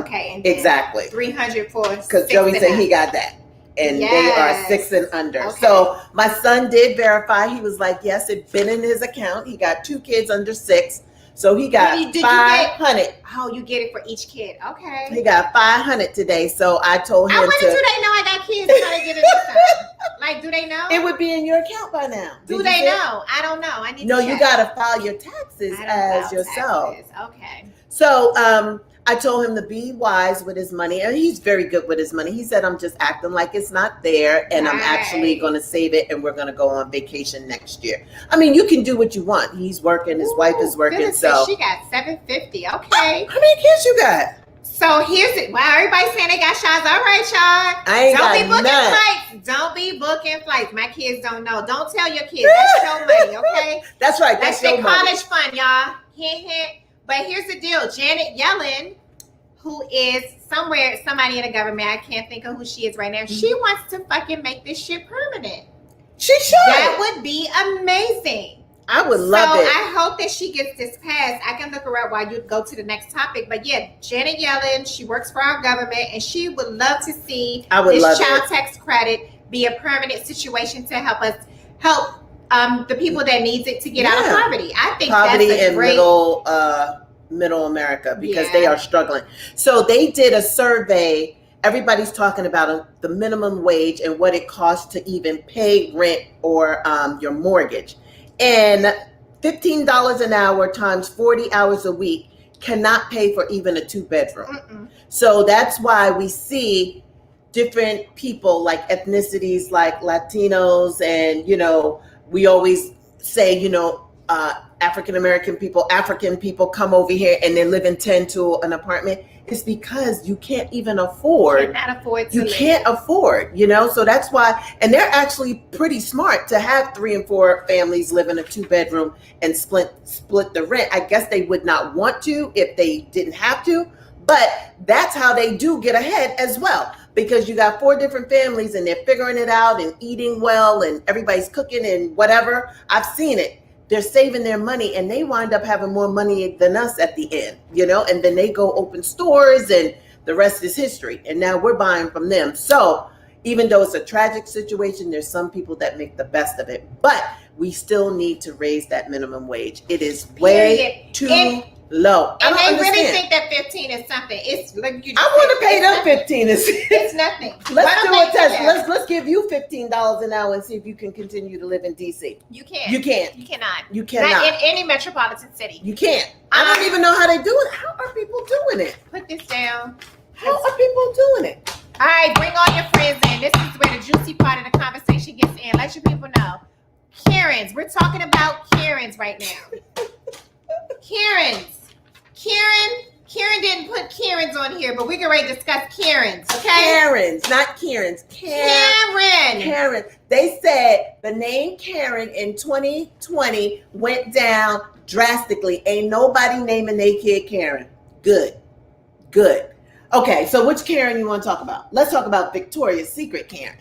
okay, and exactly $300 for because Joey said he got that, and they are 6 and under. Okay. So my son did verify. He was like, yes, it's been in his account. He got 2 kids under 6. So he got $500. You get it for each kid. Okay. He got $500 today. So I told him. I wonder, do they know I got kids? How they get it this time? Like, do they know? It would be in your account by now. Do they know? I don't know. I need. No, to check. you got to file your taxes as yourself. Taxes. Okay. So I told him to be wise with his money, and he's very good with his money. He said, I'm just acting like it's not there, and I'm actually going to save it, and we're going to go on vacation next year. I mean, you can do what you want. He's working, his wife is working. So she got $750. Okay. How many kids you got? So here's it. Wow, everybody's saying they got shots. All right, y'all. Don't be booking flights. Don't be booking flights. My kids don't know. Don't tell your kids. That's your money, okay? That's right. That's your college fund, y'all. Hint, hint. But here's the deal. Janet Yellen, who is somebody in the government, I can't think of who she is right now. She wants to fucking make this shit permanent. She should. That would be amazing. I would love it. So I hope that she gets this passed. I can look her up while you go to the next topic. But yeah, Janet Yellen, she works for our government, and she would love to see this child tax credit be a permanent situation to help the people that needs it to get out of poverty. I think poverty that's a great middle America, because they are struggling. So they did a survey. Everybody's talking about the minimum wage and what it costs to even pay rent or your mortgage. And $15 an hour times 40 hours a week cannot pay for even a 2-bedroom. Mm-mm. So that's why we see different people like ethnicities like Latinos, and we always say African people come over here and they live in 10 to an apartment. It's because you can't even afford. You can't afford, so that's why. And they're actually pretty smart to have 3 and 4 families live in a 2-bedroom and split the rent. I guess they would not want to if they didn't have to, but that's how they do get ahead as well, because you got 4 different families and they're figuring it out and eating well and everybody's cooking and whatever. I've seen it. They're saving their money and they wind up having more money than us at the end, and then they go open stores and the rest is history. And now we're buying from them. So even though it's a tragic situation, there's some people that make the best of it, but we still need to raise that minimum wage. It is way too low. And they really think that 15 is something. It's like I want to pay them 15. It's nothing. Let's do a test. Let's give you $15 an hour and see if you can continue to live in DC. You can't. You can't. You cannot. You cannot. Not in any metropolitan city. You can't. I don't even know how they do it. How are people doing it? Put this down. How are people doing it? All right, bring all your friends in. This is where the juicy part of the conversation gets in. Let your people know. Karens. We're talking about Karens right now. Karens. Karen didn't put Karens on here, but we're going to discuss Karens, okay? Karens, not Karens. Karen. They said the name Karen in 2020 went down drastically. Ain't nobody naming their kid Karen. Good. Okay, so which Karen you want to talk about? Let's talk about Victoria's Secret Karen.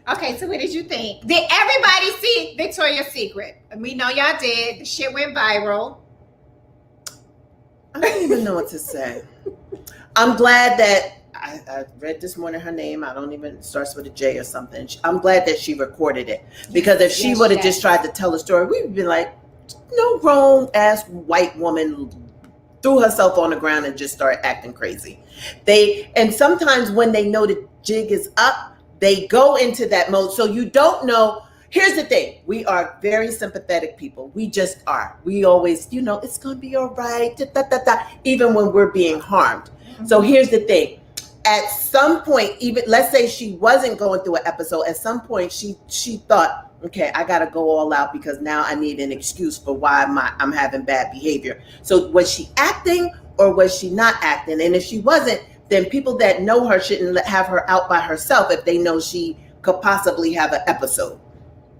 Okay, so what did you think? Did everybody see Victoria's Secret? We know y'all did. The shit went viral. I don't even know what to say. I'm glad that I read this morning her name. I don't even, it starts with a J or something. I'm glad that she recorded it, because if she would have just tried to tell a story, we would be like, no grown ass white woman threw herself on the ground and just started acting crazy. And sometimes when they know the jig is up, they go into that mode. So you don't know. Here's the thing. We are very sympathetic people. We just are. We always, it's going to be all right, even when we're being harmed. So here's the thing. At some point, even let's say she wasn't going through an episode, at some point she thought, okay, I got to go all out because now I need an excuse for why I'm having bad behavior. So was she acting or was she not acting? And if she wasn't, then people that know her shouldn't have her out by herself if they know she could possibly have an episode.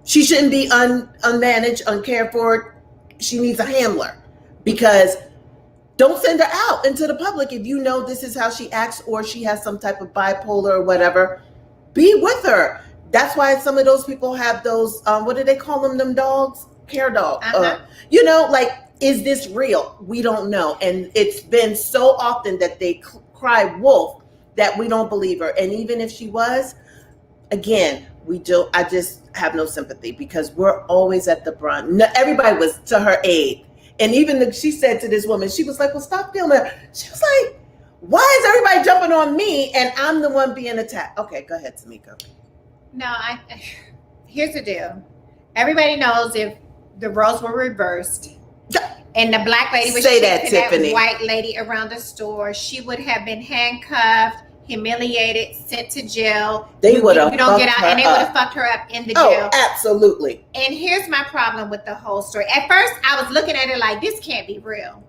She shouldn't be unmanaged, uncared for. She needs a handler, because don't send her out into the public if you know this is how she acts or she has some type of bipolar or whatever. Be with her. That's why some of those people have those, what do they call them dogs? Care dogs. Is this real? We don't know. And it's been so often that they cry wolf that we don't believe her. And even if she was, again, I just have no sympathy, because we're always at the brunt. No, everybody was to her aid. And even she said to this woman, she was like, well, stop filming her. She was like, why is everybody jumping on me and I'm the one being attacked? Okay, go ahead, Tomeeka. No, here's the deal. Everybody knows if the roles were reversed and the black lady was chasing that white lady around the store, she would have been handcuffed, humiliated, sent to jail. They would have don't get out, and they would have fucked her up in the jail. Oh, absolutely. And here's my problem with the whole story. At first, I was looking at it like, this can't be real.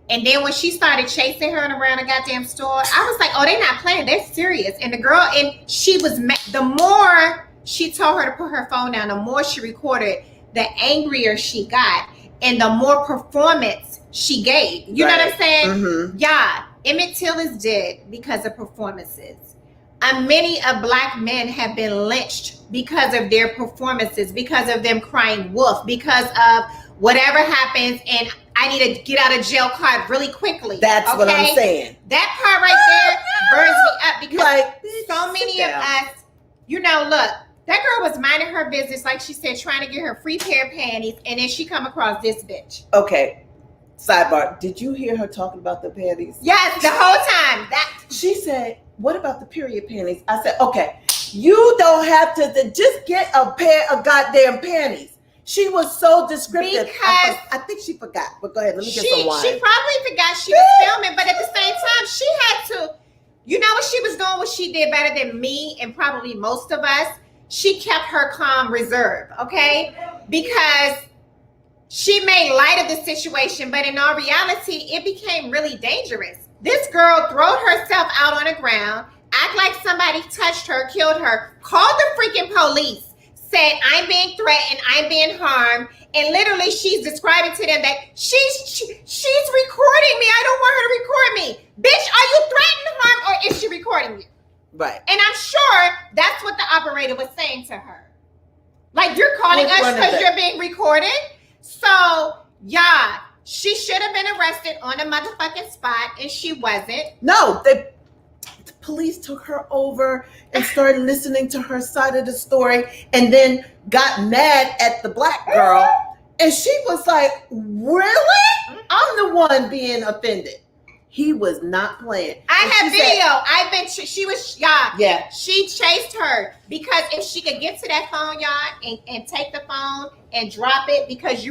And then when she started chasing her around the goddamn store, I was like, oh, they're not playing. They're serious. And the girl, the more she told her to put her phone down, the more she recorded, the angrier she got. And the more performance she gave. You know what I'm saying? Mm-hmm. Yeah. Emmett Till is dead because of performances. Many of black men have been lynched because of their performances, because of them crying wolf, because of whatever happens, and I need to get out of jail card really quickly. That's what I'm saying. That part right there burns me up, because so many of us, look, that girl was minding her business, like she said, trying to get her free pair of panties, and then she come across this bitch. Okay. Sidebar, did you hear her talking about the panties? Yes, the whole time. She said, what about the period panties? I said, okay, you don't have to just get a pair of goddamn panties. She was so descriptive. Because I think she forgot. But go ahead, let me get she some wine. probably forgot she was filming, but at the same time, she had to. You know what she was doing? What she did better than me and probably most of us. She kept her calm reserve, okay? Because she made light of the situation, but in all reality, it became really dangerous. This girl throwed herself out on the ground, act like somebody touched her, killed her, called the freaking police, said, I'm being threatened, I'm being harmed, and literally she's describing to them that she's recording me. I don't want her to record me. Bitch, are you threatening harm or is she recording you? Right. And I'm sure that's what the operator was saying to her. Like, you're calling us because you're being recorded? So, yeah, she should have been arrested on the motherfucking spot, and she wasn't. No, the police took her over and started listening to her side of the story and then got mad at the black girl. And she was like, really? I'm the one being offended. He was not playing. I have video. She was, y'all. Yeah. She chased her because if she could get to that phone, y'all, and take the phone and drop it because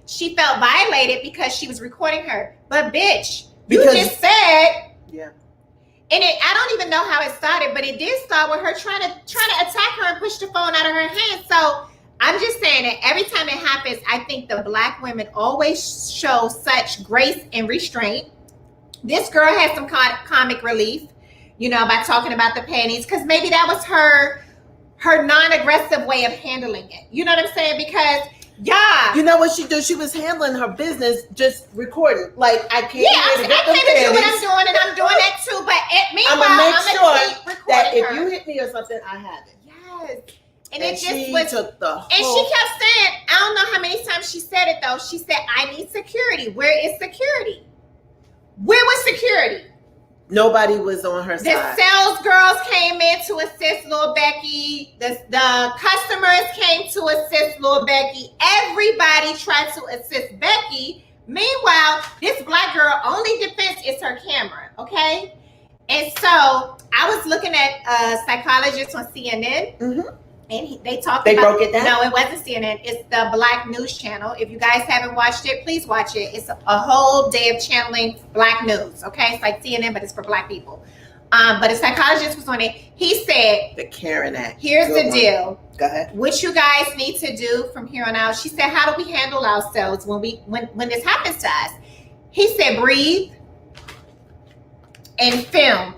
she felt violated because she was recording her. But bitch, you just said. Yeah. And I don't even know how it started, but it did start with her trying to attack her and push the phone out of her hand. So I'm just saying that every time it happens, I think the black women always show such grace and restraint. This girl had some comic relief, by talking about the panties, because maybe that was her non-aggressive way of handling it. You know what I'm saying? Because you know what she did? She was handling her business, just recording. Like, I can't. Yeah, I came to do what I'm doing, and I'm doing that too. But meanwhile, I'm gonna keep recording that if her. you hit me or something, I have it. Yes. And it just was. Took the whole, and she kept saying, I don't know how many times she said it though. She said, "I need security. Where is security? Where was security?" Nobody was on her side. The sales girls came in to assist Lil Becky. The customers came to assist Lil Becky. Everybody tried to assist Becky. Meanwhile, this black girl only defense is her camera, okay? And so I was looking at a psychologist on CNN. Mm-hmm. And they broke it down? No, it wasn't CNN. It's the Black News Channel. If you guys haven't watched it, please watch it. It's a whole day of channeling black news, okay? It's like CNN, but it's for black people. But a psychologist was on it. He said, the Karen Act. Here's the deal. Go ahead. What you guys need to do from here on out. She said, how do we handle ourselves when this happens to us? He said, breathe and film.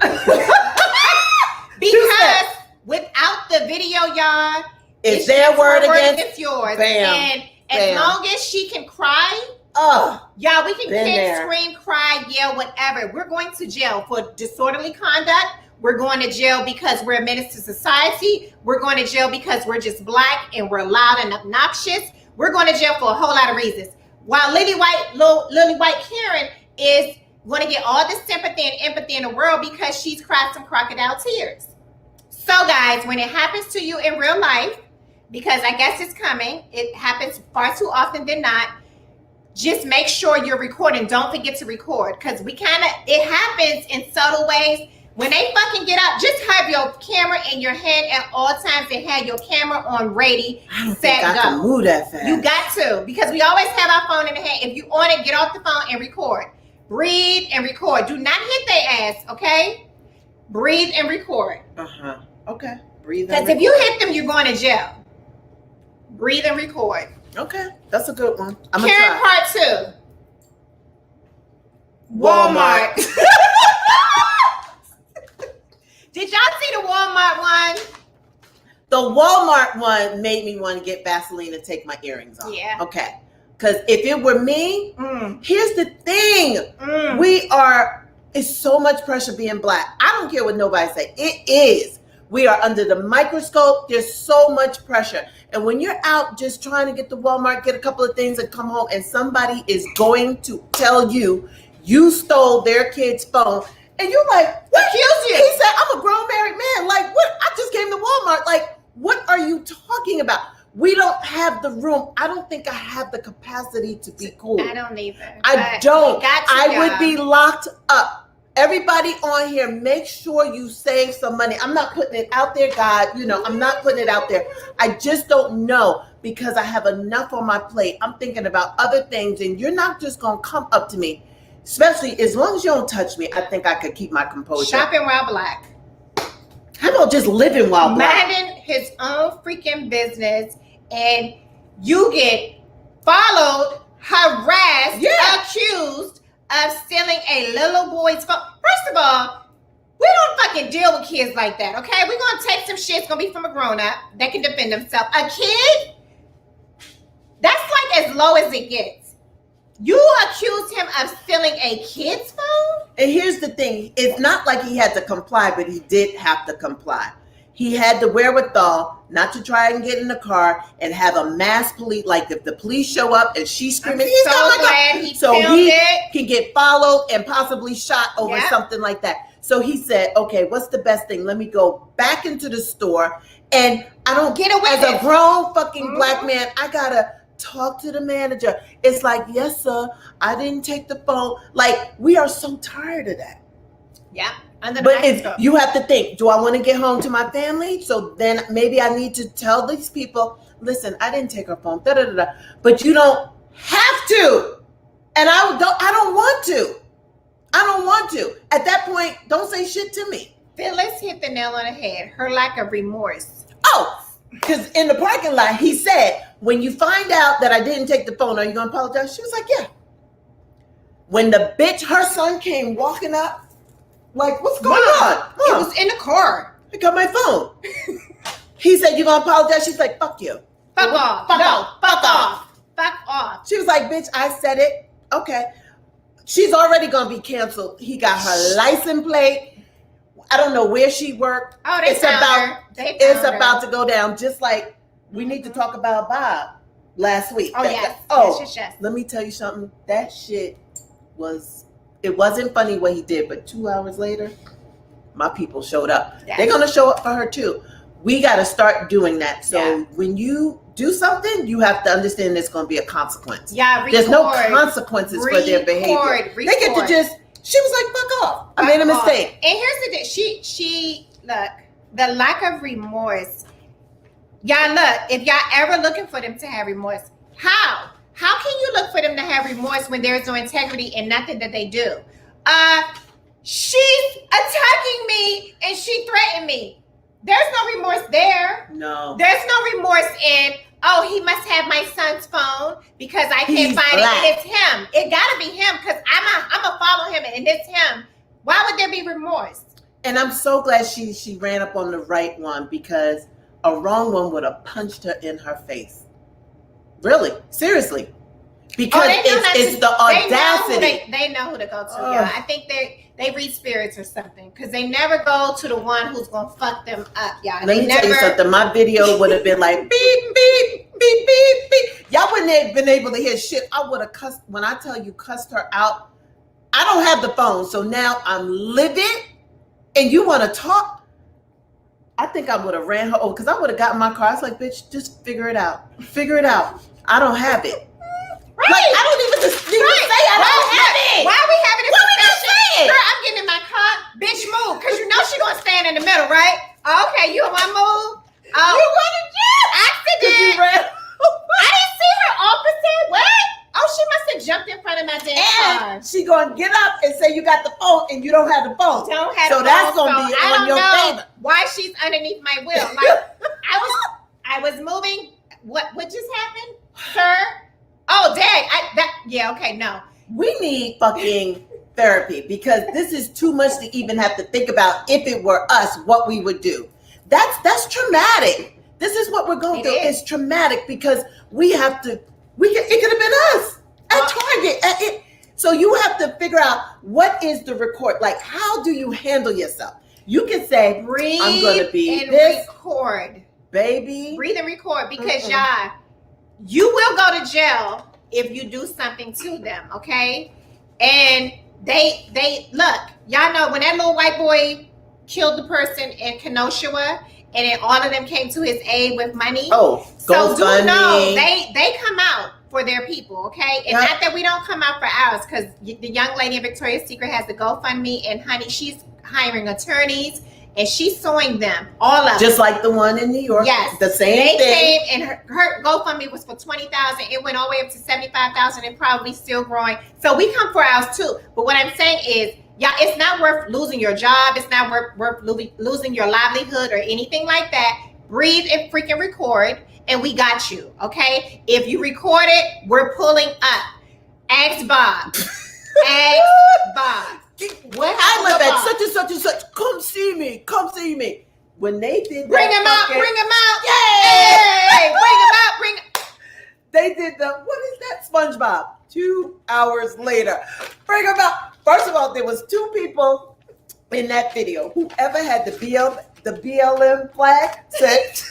Because without the video, y'all, it's their word against yours. Bam. And as long as she can cry, y'all, we can kick, scream, cry, yell, whatever. We're going to jail for disorderly conduct. We're going to jail because we're a menace to society. We're going to jail because we're just black and we're loud and obnoxious. We're going to jail for a whole lot of reasons. While Lily White Karen is going to get all the sympathy and empathy in the world because she's cried some crocodile tears. So guys, when it happens to you in real life, because I guess it's coming, it happens far too often than not, just make sure you're recording. Don't forget to record, because it happens in subtle ways. When they fucking get up, just have your camera in your hand at all times and have your camera on ready, set, go. I can move that fast. You got to, because we always have our phone in the hand. If you on it, get off the phone and record. Breathe and record. Do not hit their ass, okay? Breathe and record. Uh-huh. Okay. Breathe. Because if you hit them, you're going to jail. Breathe and record. Okay. That's a good one. Karen part 2. Walmart. Did y'all see the Walmart one? The Walmart one made me want to get Vaseline and take my earrings off. Yeah. Okay. Because if it were me, here's the thing. It's so much pressure being black. I don't care what nobody say. It is. We are under the microscope. There's so much pressure. And when you're out just trying to get to Walmart, get a couple of things and come home, and somebody is going to tell you stole their kid's phone, and you're like, what? He said, I'm a grown married man. Like, what? I just came to Walmart. Like, what are you talking about? We don't have the room. I don't think I have the capacity to be cool. I don't either. I don't. I would be locked up. Everybody on here, make sure you save some money. I'm not putting it out there, God. I'm not putting it out there. I just don't know. because I have enough on my plate. I'm thinking about other things, and you're not just gonna come up to me, especially as long as you don't touch me. I think I could keep my composure. Shopping while black. How about just living while black? Minding his own freaking business, and you get followed, harassed, accused of stealing a little boy's phone. First of all, we don't fucking deal with kids like that, okay? We're going to take some shit. It's going to be from a grown-up that can defend themselves. A kid? That's like as low as it gets. You accused him of stealing a kid's phone? And here's the thing. It's not like he had to comply, but he did have to comply. He had the wherewithal not to try and get in the car and have a mass police. Like if the police show up and she's screaming, I'm so glad he filmed it. Can get followed and possibly shot over something like that. So he said, okay, what's the best thing? Let me go back into the store, and I don't get away. As a grown fucking black man, I gotta talk to the manager. It's like, yes, sir, I didn't take the phone. Like, we are so tired of that. Yeah. But you have to think, do I want to get home to my family? So then maybe I need to tell these people, listen, I didn't take her phone. Da, da, da, da. But you don't have to. And I don't want to. I don't want to. At that point, don't say shit to me. Phyllis hit the nail on the head. Her lack of remorse. Oh, because in the parking lot, he said, when you find out that I didn't take the phone, are you going to apologize? She was like, yeah. When the bitch, her son came walking up, like, what's going on? He was in the car. I got my phone. He said, you going to apologize? She's like, fuck you. Fuck off. Fuck off. Fuck off. She was like, bitch, I said it. Okay. She's already going to be canceled. He got her license plate. I don't know where she worked. Oh, it's about to go down. Just like we need to talk about Bob last week. Oh, yes. Yes. Let me tell you something. That shit it wasn't funny what he did, but 2 hours later, my people showed up. Yeah. They're going to show up for her too. We got to start doing that. So when you do something, you have to understand there's going to be a consequence. Yeah, there's no consequences for their behavior. They get to just. She was like, "Fuck off! I made a mistake." And here's the thing: she look, the lack of remorse. Y'all look, if y'all ever looking for them to have remorse, how can you look for them to have remorse when there's no integrity and nothing that they do? She's attacking me and she threatened me. There's no remorse there. No. There's no remorse in, oh, he must have my son's phone because I can't find black. It. It's him. It gotta be him because I'm gonna follow him and it's him. Why would there be remorse? And I'm so glad she ran up on the right one, because a wrong one would have punched her in her face. Really, seriously. Because it's the audacity. They know who to go to. Yeah, I think they read spirits or something, because they never go to the one who's gonna fuck them up. Yeah, let me tell you something. My video would have been like beep beep beep beep beep. Y'all wouldn't have been able to hear shit. I would have cussed. When I tell you, cussed her out. I don't have the phone, so now I'm livid, and you want to talk. I think I would have ran her over, because I would have gotten my car. I was like, bitch, just figure it out. Figure it out. I don't have it. Right. Like, I don't even just say I don't have it. Why are we having this discussion? Girl, I'm getting in my car. Bitch, move. Because you know she going to stand in the middle, right? Okay, you want to move? Oh, you want to jump? Accident. I didn't see her opposite. What? Oh, she must have jumped in front of my damn car. She going to get up and say you got the phone and you don't have the phone. So that's going to be on your favor. Why she's underneath my wheel. Like, I was moving. What just happened, sir? Oh, Dad. Okay, no. We need fucking therapy, because this is too much to even have to think about. If it were us, what we would do. That's traumatic. This is what we're going through. It's traumatic because it could have been us at Target. So you have to figure out, what is the record? Like, how do you handle yourself? You can say, breathe, I'm going to be and this. Record. Baby. Breathe and record, because y'all, you will go to jail if you do something to them, okay? And they look, y'all know when that little white boy killed the person in Kenosha, and then all of them came to his aid with money. Oh, so do know they come out for their people, okay? And not that we don't come out for ours, because the young lady in Victoria's Secret has the GoFundMe, and honey, she's hiring attorneys and she's suing them, all of them. Just like the one in New York. Yes. The same thing. They came, and her GoFundMe was for $20,000. It went all the way up to $75,000 and probably still growing. So we come for ours too. But what I'm saying is, yeah, it's not worth losing your job. It's not worth losing your livelihood or anything like that. Breathe and freaking record, and we got you, okay? If you record it, we're pulling up. Ask Bob. Ask Bob. I live at such and such and such. Come see me. Come see me. When they did that, bring him out. Bring him out. Yay! Hey, bring him out. Bring. They did what is that, SpongeBob? 2 hours later. Bring him out. First of all, there was 2 people in that video. Whoever had the BLM flag set.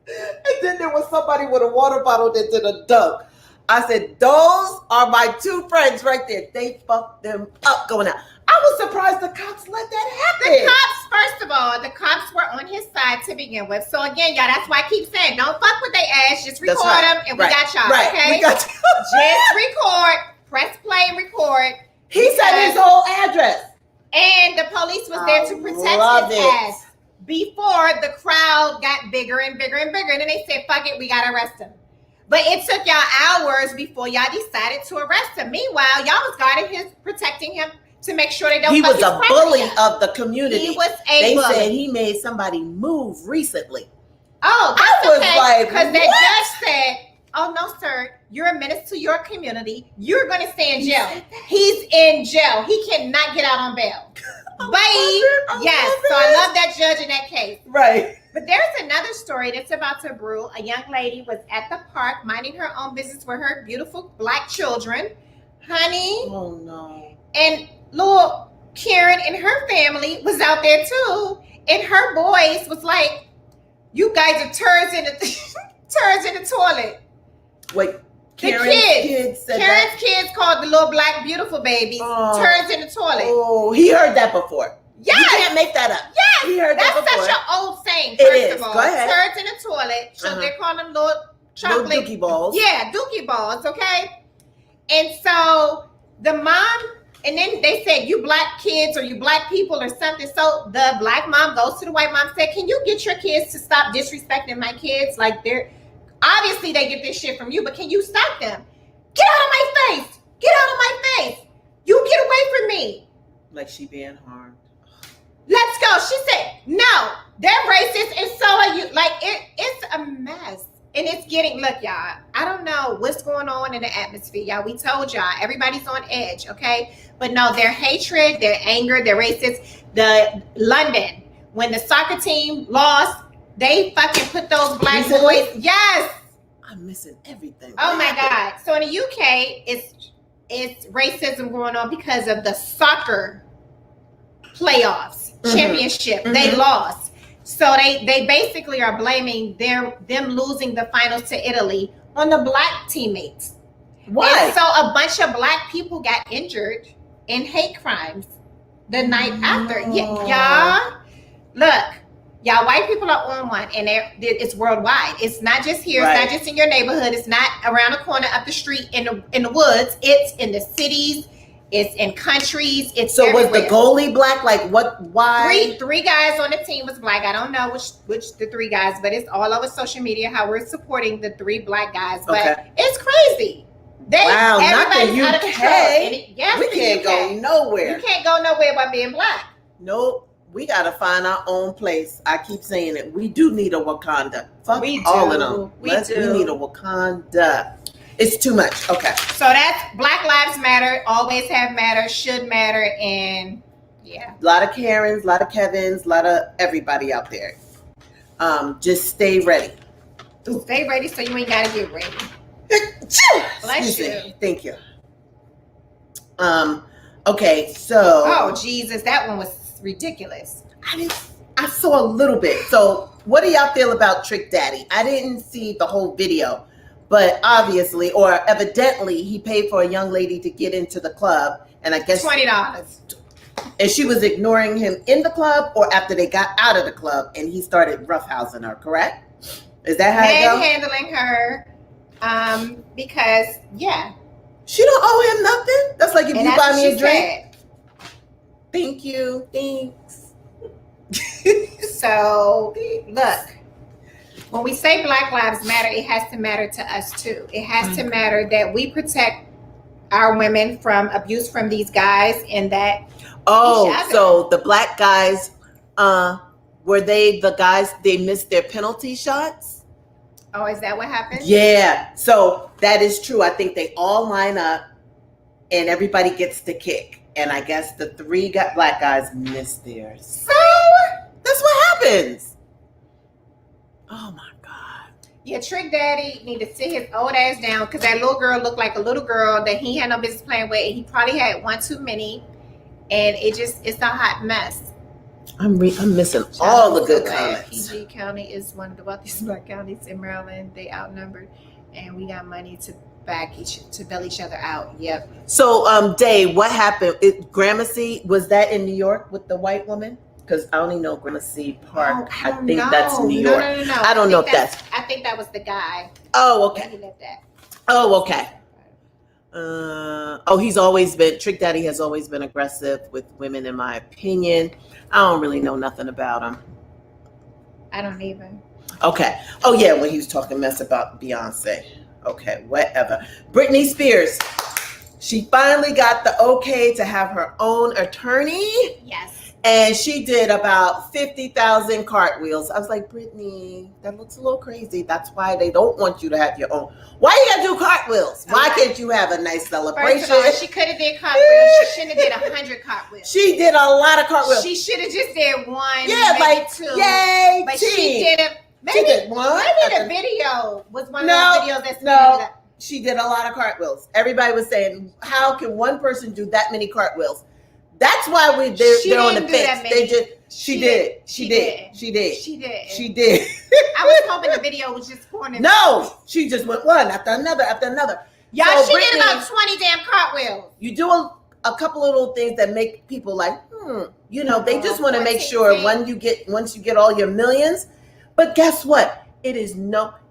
And then there was somebody with a water bottle that did a dunk. I said, those are my 2 friends right there. They fucked them up going out. I was surprised the cops let that happen. The cops, first of all, the cops were on his side to begin with. So again, y'all, that's why I keep saying, don't fuck with their ass. Just record them, and we got y'all, okay? We got y'all. Just record, press play and record. He said his whole address. And the police was there to protect his ass before the crowd got bigger and bigger and bigger. And then they said, fuck it, we got to arrest him. But it took y'all hours before y'all decided to arrest him. Meanwhile, y'all was guarding him, protecting him to make sure they don't. He was a bully of the community. He was a bully. They said he made somebody move recently. Oh, that's I was okay. like, because the judge said, "Oh no, sir, you're a menace to your community. You're going to stay in jail. He's in jail. He cannot get out on bail." Bye. Yes. So I love that judge in that case. Right. But there's another story that's about to brew. A young lady was at the park minding her own business with her beautiful Black children. Honey. Oh no. And little Karen and her family was out there too. And her boys was like, "You guys are turds in the toilet." Wait. Karen's kids called the little Black beautiful babies turds in the toilet. Oh, he heard that before. Yes. You can't make that up. Yes. He heard that before. That's such an old saying, It first is. of all. Go ahead. Turds in the toilet. So they're calling them little chocolate. Little dookie balls. Yeah, dookie balls, okay? And so the mom, and then they said, "You Black kids or you Black people or something." So the Black mom goes to the white mom, said, "Can you get your kids to stop disrespecting my kids? Like, they're obviously they get this shit from you, but can you stop them? Get out of my face! Get out of my face! You get away from me!" Like she being harmed. Let's go. She said, "No, they're racist, and so are you." Like, it's a mess. And it's getting, look, y'all, I don't know what's going on in the atmosphere, y'all. We told y'all, everybody's on edge, okay? But no, their hatred, their anger, their racist. The London, when the soccer team lost, they fucking put those Black boys. Yes. I'm missing everything. Oh my God. So in the UK, it's racism going on because of the soccer playoffs, championship. They lost. So they basically are blaming them losing the finals to Italy on the Black teammates. Why? And so a bunch of Black people got injured in hate crimes the night after. Y'all, look, y'all, white people are on one, and it's worldwide. It's not just here. Right. It's not just in your neighborhood. It's not around the corner, up the street, in the woods. It's in the cities. It's in countries. It's so everywhere. Was the goalie Black? Like what? Why? Three guys on the team was Black. I don't know which the 3 guys, but it's all over social media how we're supporting the 3 Black guys. But it's crazy. Wow, not the UK. Yes, we can't go nowhere. You can't go nowhere by being Black. Nope. We gotta find our own place. I keep saying it. We do need a Wakanda. Fuck all of them. We need a Wakanda. It's too much. Okay. So that's Black Lives Matter, always have matter, should matter, and yeah. A lot of Karens, a lot of Kevins, a lot of everybody out there. Just stay ready. Stay ready so you ain't gotta get ready. Bless you. Thank you. Okay, so. Oh Jesus, that one was ridiculous. I saw a little bit. So what do y'all feel about Trick Daddy? I didn't see the whole video. But obviously, or evidently, he paid for a young lady to get into the club. And I guess $20. And she was ignoring him in the club or after they got out of the club and he started roughhousing her, correct? Is that how it goes? Handling her because, yeah. She don't owe him nothing. That's like if you buy me a drink. Thank you. Thanks. So look, when we say Black Lives Matter, it has to matter to us too. It has to matter that we protect our women from abuse from these guys and that. Oh, so the black guys, were they the guys, they missed their penalty shots? Oh, is that what happened? Yeah. So that is true. I think they all line up and everybody gets the kick. And I guess the three black guys missed theirs. So that's what happens. Oh my God. Yeah, Trick Daddy need to sit his old ass down because that little girl looked like a little girl that he had no business playing with. And he probably had one too many. And it's a hot mess. I'm missing all the good comments. PG County is one of the wealthiest black counties in Maryland. They outnumbered, and we got money to bail each other out. Yep. So, Dave, what happened? Gramercy, was that in New York with the white woman? Because I only know Gramercy Park. I think that's New York. No. I don't know if that's. I think that was the guy. Oh, okay. He lived at. Oh, okay. He's always been, Trick Daddy has always been aggressive with women, in my opinion. I don't really know nothing about him. I don't even. Okay. Oh yeah, when he was talking mess about Beyonce. Okay, whatever. Britney Spears, she finally got the okay to have her own attorney. Yes. And she did about 50,000 cartwheels. I was like, Brittany, that looks a little crazy. That's why they don't want you to have your own. Why you gotta do cartwheels? Why can't you have a nice celebration? First of all, she could have did cartwheels. She shouldn't have did 100 cartwheels. She did a lot of cartwheels. She should have just did one. Yeah, maybe like two. Yay! But team. she did it. Maybe, she did one. Maybe the video was one of those videos that's no. She did a lot of cartwheels. Everybody was saying, "How can one person do that many cartwheels?" That's why they're on the fence. They just she did. I was hoping the video was just corny. No, she just went one after another after another. Y'all, so she did about 20 damn cartwheels. You do a couple of little things that make people like, they just want to make sure once you get all your millions. But guess what?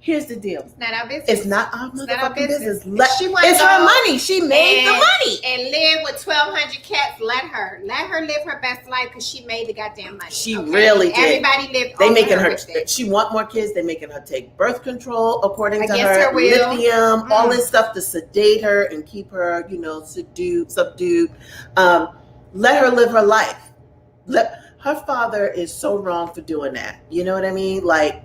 Here's the deal. It's not our business. It's not our motherfucking business. It's her money. She made the money. And live with 1,200 cats. Let her live her best life because she made the goddamn money. She really did. Everybody lived. They making her. She want more kids. They making her take birth control according to her. Lithium, all this stuff to sedate her and keep her, subdued. Let her live her life. Her father is so wrong for doing that. You know what I mean? Like,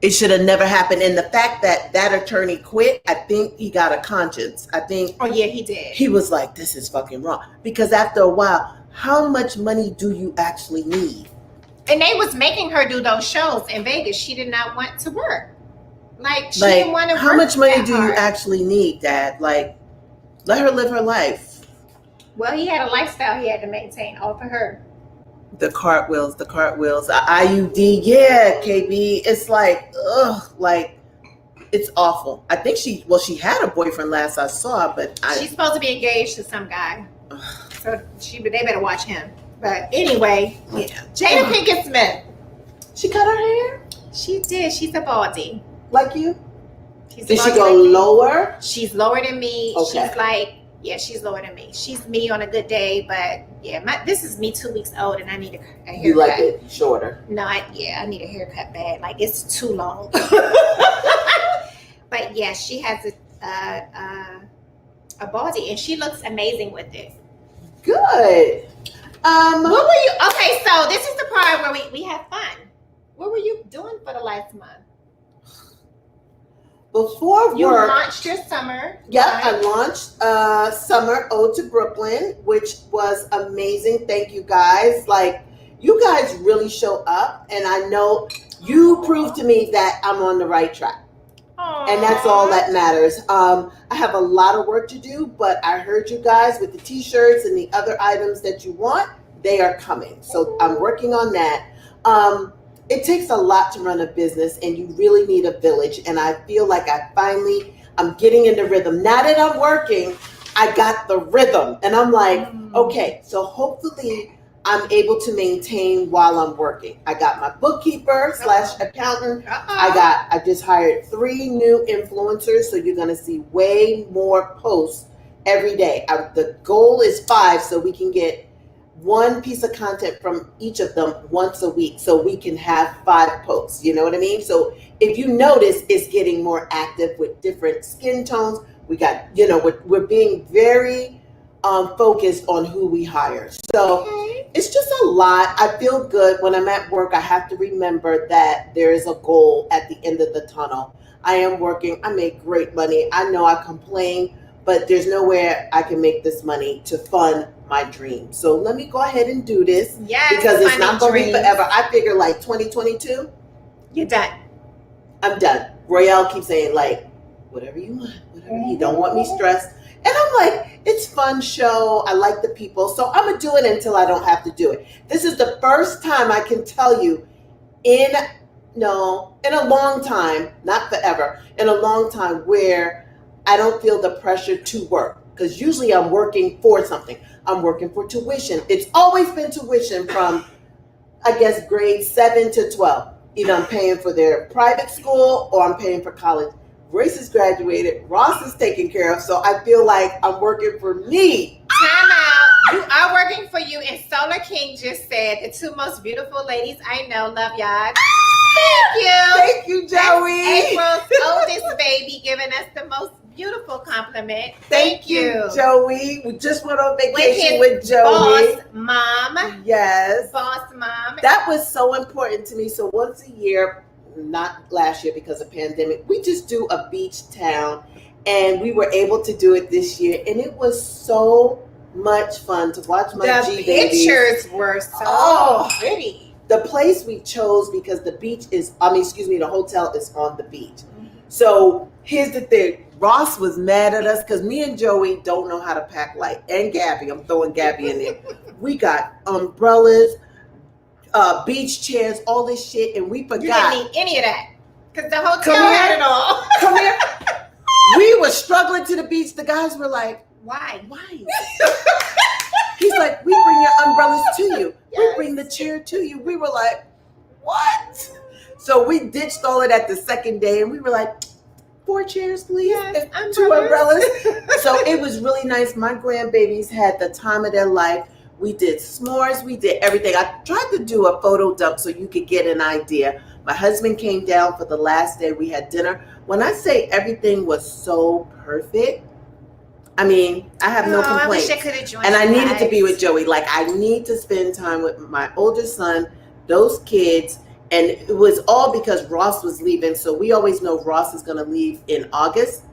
it should have never happened. And the fact that attorney quit, I think he got a conscience. I think. Oh yeah, he did. He was like, this is fucking wrong. Because after a while, how much money do you actually need? And they was making her do those shows in Vegas. She did not want to work. She didn't want to work. How much money do you actually need, Dad? Like, let her live her life. Well, he had a lifestyle he had to maintain all for her. The cartwheels, IUD, yeah, KB. It's like, it's awful. I think she had a boyfriend last I saw, but she's supposed to be engaged to some guy. So they better watch him. But anyway, yeah. Jada Pinkett Smith. She cut her hair? She did. She's a baldy. Like you? Did she go lower? She's lower than me. Okay. She's lower than me. She's me on a good day, but yeah, this is me 2 weeks old, and I need a haircut. You like it shorter? No, I need a haircut bad. Like, it's too long. But yeah, she has a body, and she looks amazing with it. Good. What were you? Okay, so this is the part where we have fun. What were you doing for the last month? Before work, you launched your summer. Yeah, right? I launched Summer Ode to Brooklyn, which was amazing. Thank you guys. Like, you guys really show up, and I know you proved to me that I'm on the right track. Aww. And that's all that matters. I have a lot of work to do, but I heard you guys with the t-shirts and the other items that you want. They are coming. So I'm working on that. It takes a lot to run a business, and you really need a village. And I feel like I'm getting in the rhythm. Now that I'm working, I got the rhythm. And I'm like, okay, so hopefully I'm able to maintain while I'm working. I got my bookkeeper / accountant. I just hired 3 new influencers. So you're going to see way more posts every day. The goal is 5, so we can get one piece of content from each of them once a week, so we can have 5 posts. You know what I mean? So if you notice, it's getting more active with different skin tones. We got, we're being very focused on who we hire. So it's just a lot. I feel good when I'm at work. I have to remember that there is a goal at the end of the tunnel. I am working. I make great money. I know I complain, but there's nowhere I can make this money to fund my dream. So let me go ahead and do this. Yes, because it's not going to be forever. I figure like 2022. You're done. I'm done. Royale keeps saying like, whatever you want, whatever you don't want me stressed. And I'm like, it's fun show. I like the people. So I'm going to do it until I don't have to do it. This is the first time I can tell you in a long time, not forever, in a long time where I don't feel the pressure to work. Because usually I'm working for something. I'm working for tuition. It's always been tuition from, I guess, grade 7 to 12. Either I'm paying for their private school or I'm paying for college. Grace is graduated. Ross is taken care of. So I feel like I'm working for me. Time out. You are working for you. And Solar King just said, the 2 most beautiful ladies I know. Love y'all. Thank you. Thank you, Joey. That's April's oldest baby giving us the most beautiful compliment. Thank you, Joey. We just went on vacation with Joey. Boss mom. Yes. Boss mom. That was so important to me. So once a year, not last year because of pandemic, we just do a beach town, and we were able to do it this year, and it was so much fun to watch my G babies. The pictures were so pretty. The place we chose because the hotel is on the beach. So here's the thing. Ross was mad at us because me and Joey don't know how to pack light. And Gabby, I'm throwing Gabby in there. We got umbrellas, beach chairs, all this shit, and we forgot. You didn't need any of that because the hotel had it all. Come here. We were struggling to the beach. The guys were like, Why? He's like, we bring your umbrellas to you. Yes. We bring the chair to you. We were like, what? So we ditched all of that the second day, and we were like, 4 chairs, please. Yes, and 2 umbrellas. So it was really nice. My grandbabies had the time of their life. We did s'mores. We did everything. I tried to do a photo dump so you could get an idea. My husband came down for the last day. We had dinner. When I say everything was so perfect, I mean, I have no complaints. I wish I could have joined. And I needed to be with Joey. Like, I need to spend time with my older son, those kids. And it was all because Ross was leaving. So we always know Ross is going to leave in August.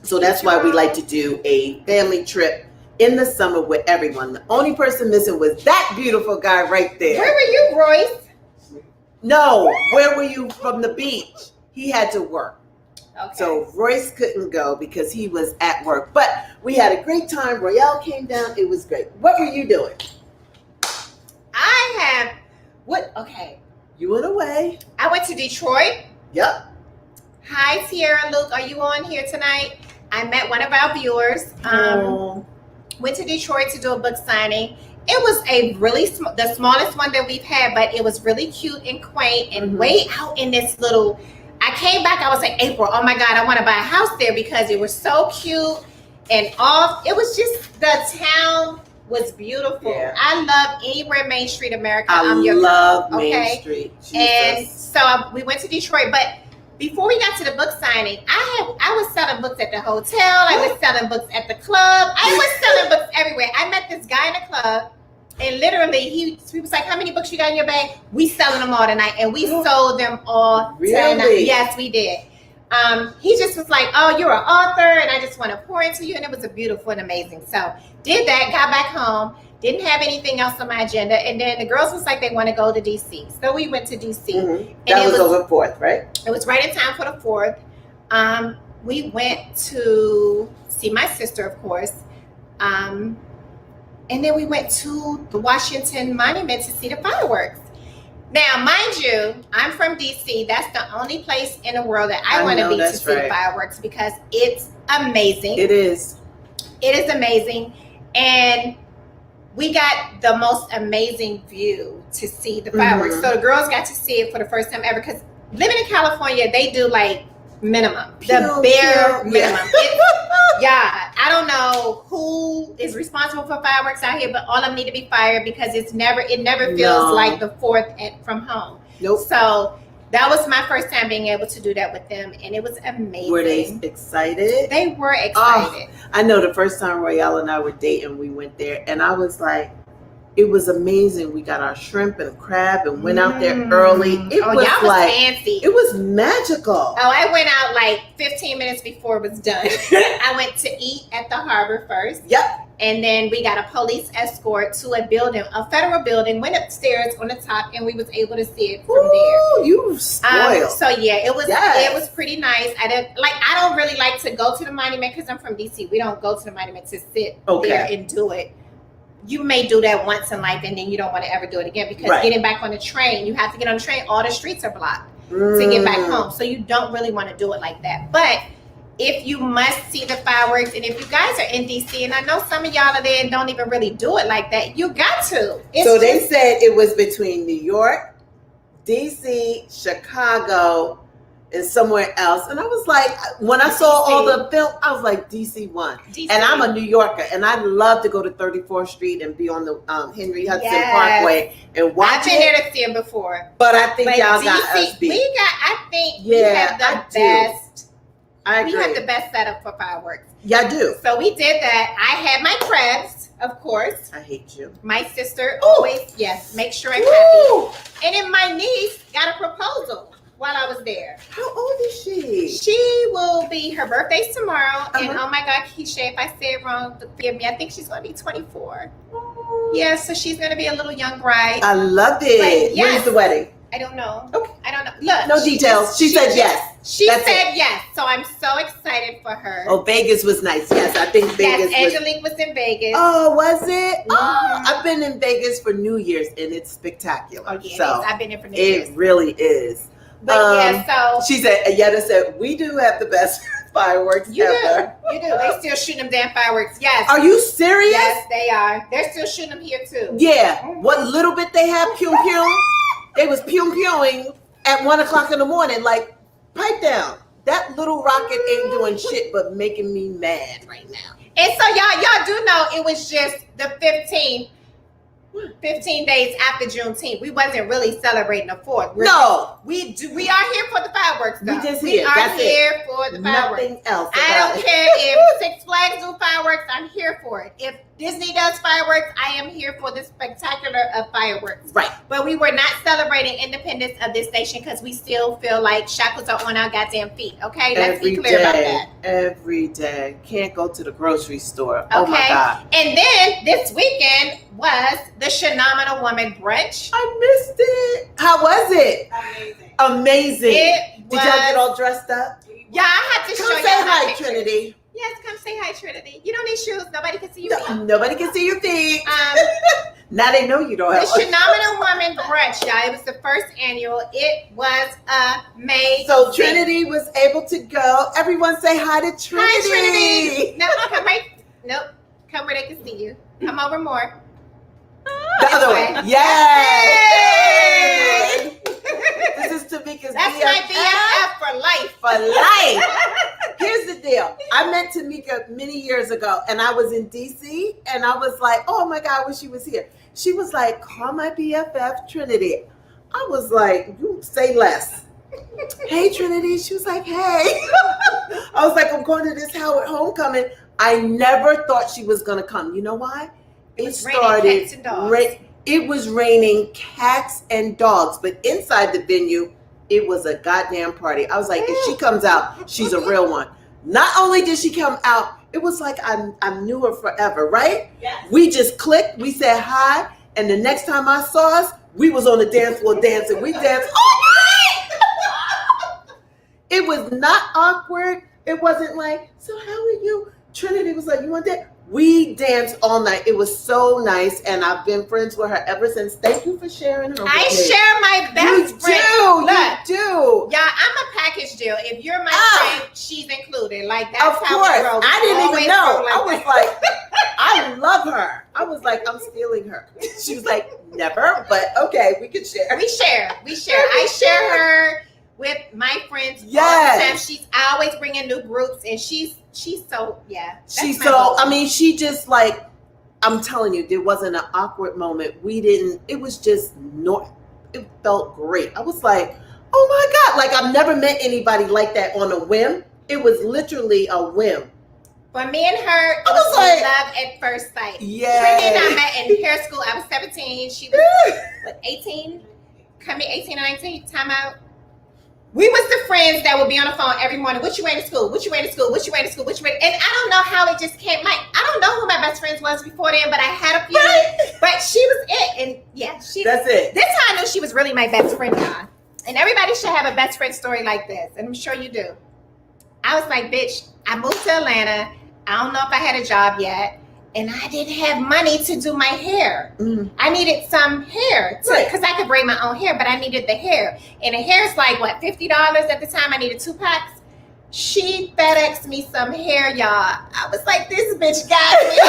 So that's why we like to do a family trip in the summer with everyone. The only person missing was that beautiful guy right there. Where were you, Royce? No, where were you from the beach? He had to work. Okay. So Royce couldn't go because he was at work. But we had a great time. Royale came down. It was great. What were you doing? Okay. You went away. I went to Detroit. Yep. Hi, Tierra Luke. Are you on here tonight? I met one of our viewers. Went to Detroit to do a book signing. It was a really the smallest one that we've had, but it was really cute and quaint and way out in this little. I came back. I was like, April, oh my God, I want to buy a house there because it was so cute and all. It was just, the town was beautiful. Yeah. I love anywhere Main Street America. I love Main Street. Jesus. And so we went to Detroit, but before we got to the book signing, I was selling books at the hotel. I was selling books at the club. I was selling books everywhere. I met this guy in the club, and literally he was like, "How many books you got in your bag?" We selling them all tonight, and we sold them all tonight. Yes, we did. He just was like, "Oh, you're an author, and I just want to pour into you," and it was a beautiful and amazing. So did that, got back home. Didn't have anything else on my agenda. And then the girls was like, they want to go to DC. So we went to DC. Mm-hmm. That was over 4th, right? It was right in time for the 4th. We went to see my sister, of course. And then we went to the Washington Monument to see the fireworks. Now, mind you, I'm from DC. That's the only place in the world that I want to be to see the fireworks because it's amazing. It is. It is amazing. And we got the most amazing view to see the fireworks. So the girls got to see it for the first time ever because living in California, they do like minimum, the bare minimum. Yeah, I don't know who is responsible for fireworks out here, but all of them need to be fired because it never feels like the 4th from home. Nope. So that was my first time being able to do that with them, and it was amazing. Were they excited? They were excited. I know the first time Royale and I were dating, we went there, and I was like, it was amazing. We got our shrimp and crab and went out there early. Y'all was fancy. It was magical. Oh, I went out like 15 minutes before it was done. I went to eat at the harbor first. Yep. And then we got a police escort to a building, a federal building, went upstairs on the top, and we was able to see it from there. You spoiled. So yeah, it was pretty nice. I don't really like to go to the monument because I'm from DC. We don't go to the monument to sit there and do it. You may do that once in life, and then you don't want to ever do it again because getting back on the train, you have to get on the train. All the streets are blocked to get back home, so you don't really want to do it like that. But if you must see the fireworks, and if you guys are in DC, and I know some of y'all are there and don't even really do it like that, you got to. They said it was between New York, DC, Chicago, and somewhere else. And I was like, when I saw all the film, I was like, DC won. And I'm a New Yorker, and I love to go to 34th Street and be on the Henry Hudson Parkway and watch I've been there to see them before. But I think y'all got us beat. We have the best. I agree. We have the best setup for fireworks. Yeah, I do. So we did that. I had my crabs, of course. I hate you. My sister always, make sure I'm happy. And then my niece got a proposal while I was there. How old is she? She will be, her birthday's tomorrow. And oh my God, Keisha, if I say it wrong, forgive me. I think she's going to be 24. Yeah, so she's going to be a little young bride. I love it. Yes. When's the wedding? I don't know. Okay. I don't know. Look. No details. She said yes. She said yes. So I'm so excited for her. Oh, Vegas was nice. Yes, I think Vegas Angelique was in Vegas. Oh, was it? Mm-hmm. Oh, I've been in Vegas for New Year's, and it's spectacular. Oh, yeah, so I've been there for New Year's. It really is. But so she said, Yetta said, we do have the best fireworks ever. You do. They still shooting them damn fireworks. Yes. Are you serious? Yes, they are. They're still shooting them here too. Yeah. Mm-hmm. What little bit they have, pew pew. They was pew pewing at 1:00 in the morning. Like, pipe down. That little rocket ain't doing shit but making me mad right now. And so y'all do know it was just the 15 days after Juneteenth. We wasn't really celebrating the 4th. We are here for the fireworks though. We are here for the fireworks. Nothing else. I don't care if Six Flags do fireworks, I'm here for it. If Disney does fireworks, I am here for the spectacular of fireworks. Right. But we were not celebrating independence of this nation because we still feel like shackles are on our goddamn feet. Okay? Let's be clear about that. Every day. Can't go to the grocery store. Okay? Oh my God. And then this weekend was the Phenomenal Woman brunch. I missed it. How was it? Amazing. Did y'all get all dressed up? Yeah, I had to show you. Say hi, Trinity. Yes, come say hi, Trinity. You don't need shoes. Nobody can see you. Nobody can see your feet. Now they know you don't have. The Phenomenal Woman brunch, y'all. It was the first annual. It was amazing. So Trinity was able to go. Everyone say hi to Trinity. Hi, Trinity. No, come right. Nope. Come where they can see you. Come over more. The other way. Yay! This is Tomeeka's That's BFF. my BFF for life. For life. Here's the deal. I met Tomeeka many years ago, and I was in DC, and I was like, oh my God, I wish she was here. She was like, call my BFF Trinity. I was like, you say less. Hey, Trinity. She was like, hey. I was like, I'm going to this Howard homecoming. I never thought she was going to come. You know why? It started. It was raining cats and dogs, but inside the venue, it was a goddamn party. I was like, if she comes out, she's a real one. Not only did she come out, it was like I knew her forever, right? Yes. We just clicked, we said hi, and the next time I saw us, we was on the dance floor dancing. We danced all night. It was not awkward. It wasn't like, so how are you? Trinity was like, you want that? We danced all night. It was so nice, and I've been friends with her ever since. Thank you for sharing her. I share my best friend. You do. Yeah, I'm a package deal. If you're my friend, she's included. Like that's of how course. we roll. I didn't even know. Like I was like, I love her. I was like, I'm stealing her. She was like, never, but okay, we can share. We share. I share her with my friends all Yes. the time. She's always bringing new groups, and she's so She's so. I mean, she just like. I'm telling you, there wasn't an awkward moment. We didn't. It was just no. It felt great. I was like, oh my God! Like I've never met anybody like that on a whim. It was literally a whim. For me and her, it I was was like, love at first sight. Yeah. Trinity and I met in hair school. I was 17. She was what, 18? Coming 18 or 19. Time out. We was the friends that would be on the phone every morning. What you wearing to school? What you wearing to school? What you wearing to school? What you wearing? And I don't know how it just came. Like I don't know who my best friends was before then, but I had a few. Right. But she was it, and yeah, That's it. This how I knew she was really my best friend, y'all. And everybody should have a best friend story like this, and I'm sure you do. I was like, bitch, I moved to Atlanta. I don't know if I had a job yet. And I didn't have money to do my hair. Mm. I needed some hair because I could braid my own hair, but I needed the hair. And the hair's like, what, $50 at the time? I needed 2 packs. She FedExed me some hair, y'all. I was like, this bitch got me.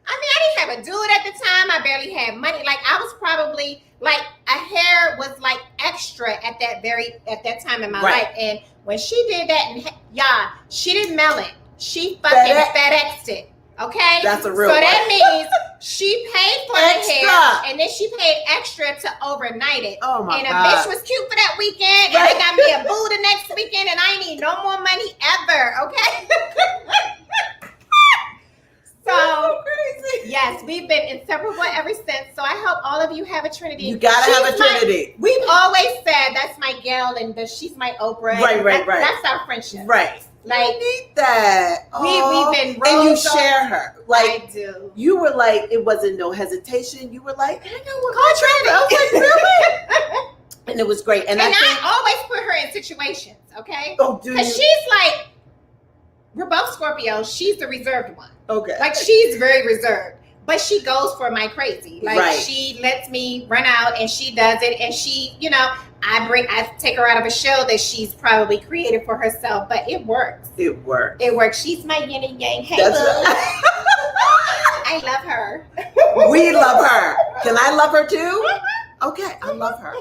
I mean, I didn't have a dude at the time. I barely had money. Like, I was probably, like, a hair was, like, extra at that time in my life. And when she did that, and y'all, she didn't mail it. She fucking FedExed it. Okay? That's a real So one. that means she paid for Extra. the hair, and then she paid extra to overnight it. Oh my and God. a bitch was cute for that weekend, and I got me a boo the next weekend, and I ain't need no more money ever. Okay? So crazy. Yes, we've been inseparable ever since. So I hope all of you have a Trinity. You gotta have a Trinity. We've always said that's my gal, and she's my Oprah. Right. That's our friendship. Right. Like, you need that. We've been and you rose share her. Like I do. you were like, it wasn't no hesitation. You were like, I know what Call Trinity. I was like, really? and it was great. And I think, always put her in situations, okay? oh, do you? Because she's like, we're both Scorpios. She's the reserved one. Okay. Like, she's very reserved. But she goes for my crazy. Like, Right. she lets me run out, and she does it. And she, you know, I take her out of a show that she's probably created for herself. But it works. It worked. It works. She's my yin and yang. Hey, That's boo. right. I love her. We love her. Can I love her too? Okay, I love her.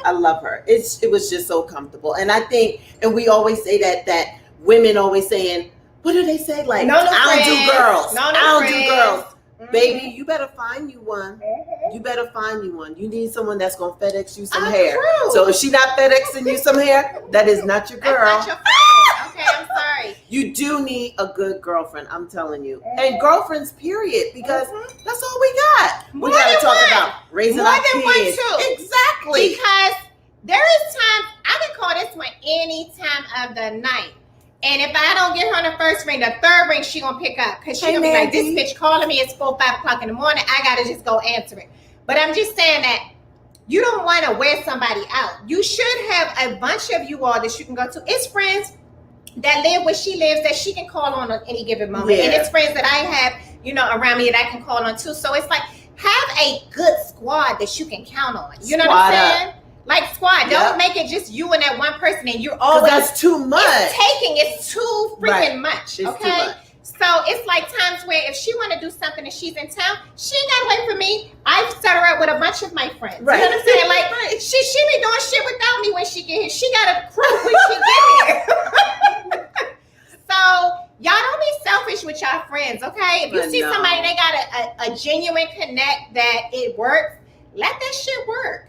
I love her. It was just so comfortable. And I think, and we always say that women always saying, what do they say? Like, No, I don't do girls. No, I don't friends. do girls. Mhm. Baby, you better find you one. Mhm. You better find you one. You need someone that's gonna FedEx you some Oh, hair. true. So if she not FedExing you some hair, that is not your girl. That's not your friend. Okay, I'm sorry. You do need a good girlfriend, I'm telling you. And girlfriends, period, because that's all we got. More We gotta than talk one. about raising More our than one, kids. too. Exactly. Because there is times I can call this one any time of the night. And if I don't get her on the first ring, the third ring she gonna pick up. Because she Hey, gonna be like, this Mandy. bitch calling me, it's 4, 5 o'clock in the morning. I gotta just go answer it. But I'm just saying that you don't want to wear somebody out. You should have a bunch of you all that you can go to. It's friends that live where she lives that she can call on any given moment. Yeah. And it's friends that I have, you know, around me that I can call on too. So it's like, have a good squad that you can count on. You know what I'm Squad up. saying? Like squad. Yep. Don't make it just you and that one person and you're 'Cause always that's too much. it's too freaking Right. much. It's Okay. too much. So it's like times where if she want to do something and she's in town, she ain't gotta wait for me. I've set her up with a bunch of my friends. Right. You know what I'm saying? Like she be doing shit without me when she get here. She got a crew when she get here. So y'all don't be selfish with y'all friends, okay? If you I see know. somebody they got a genuine connect that it works, let that shit work.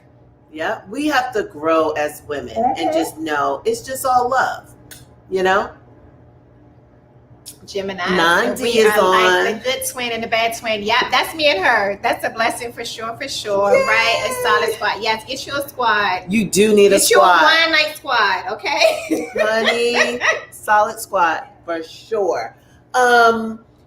Yeah, we have to grow as women and just know it's just all love, you know? Gemini. 9D We is are on. like the good twin and the bad twin. Yep, that's me and her. That's a blessing for sure, right? A solid squad. Yes, get you a squad. You do need a Get you a squad. one night squad, okay? Honey, solid squad for sure.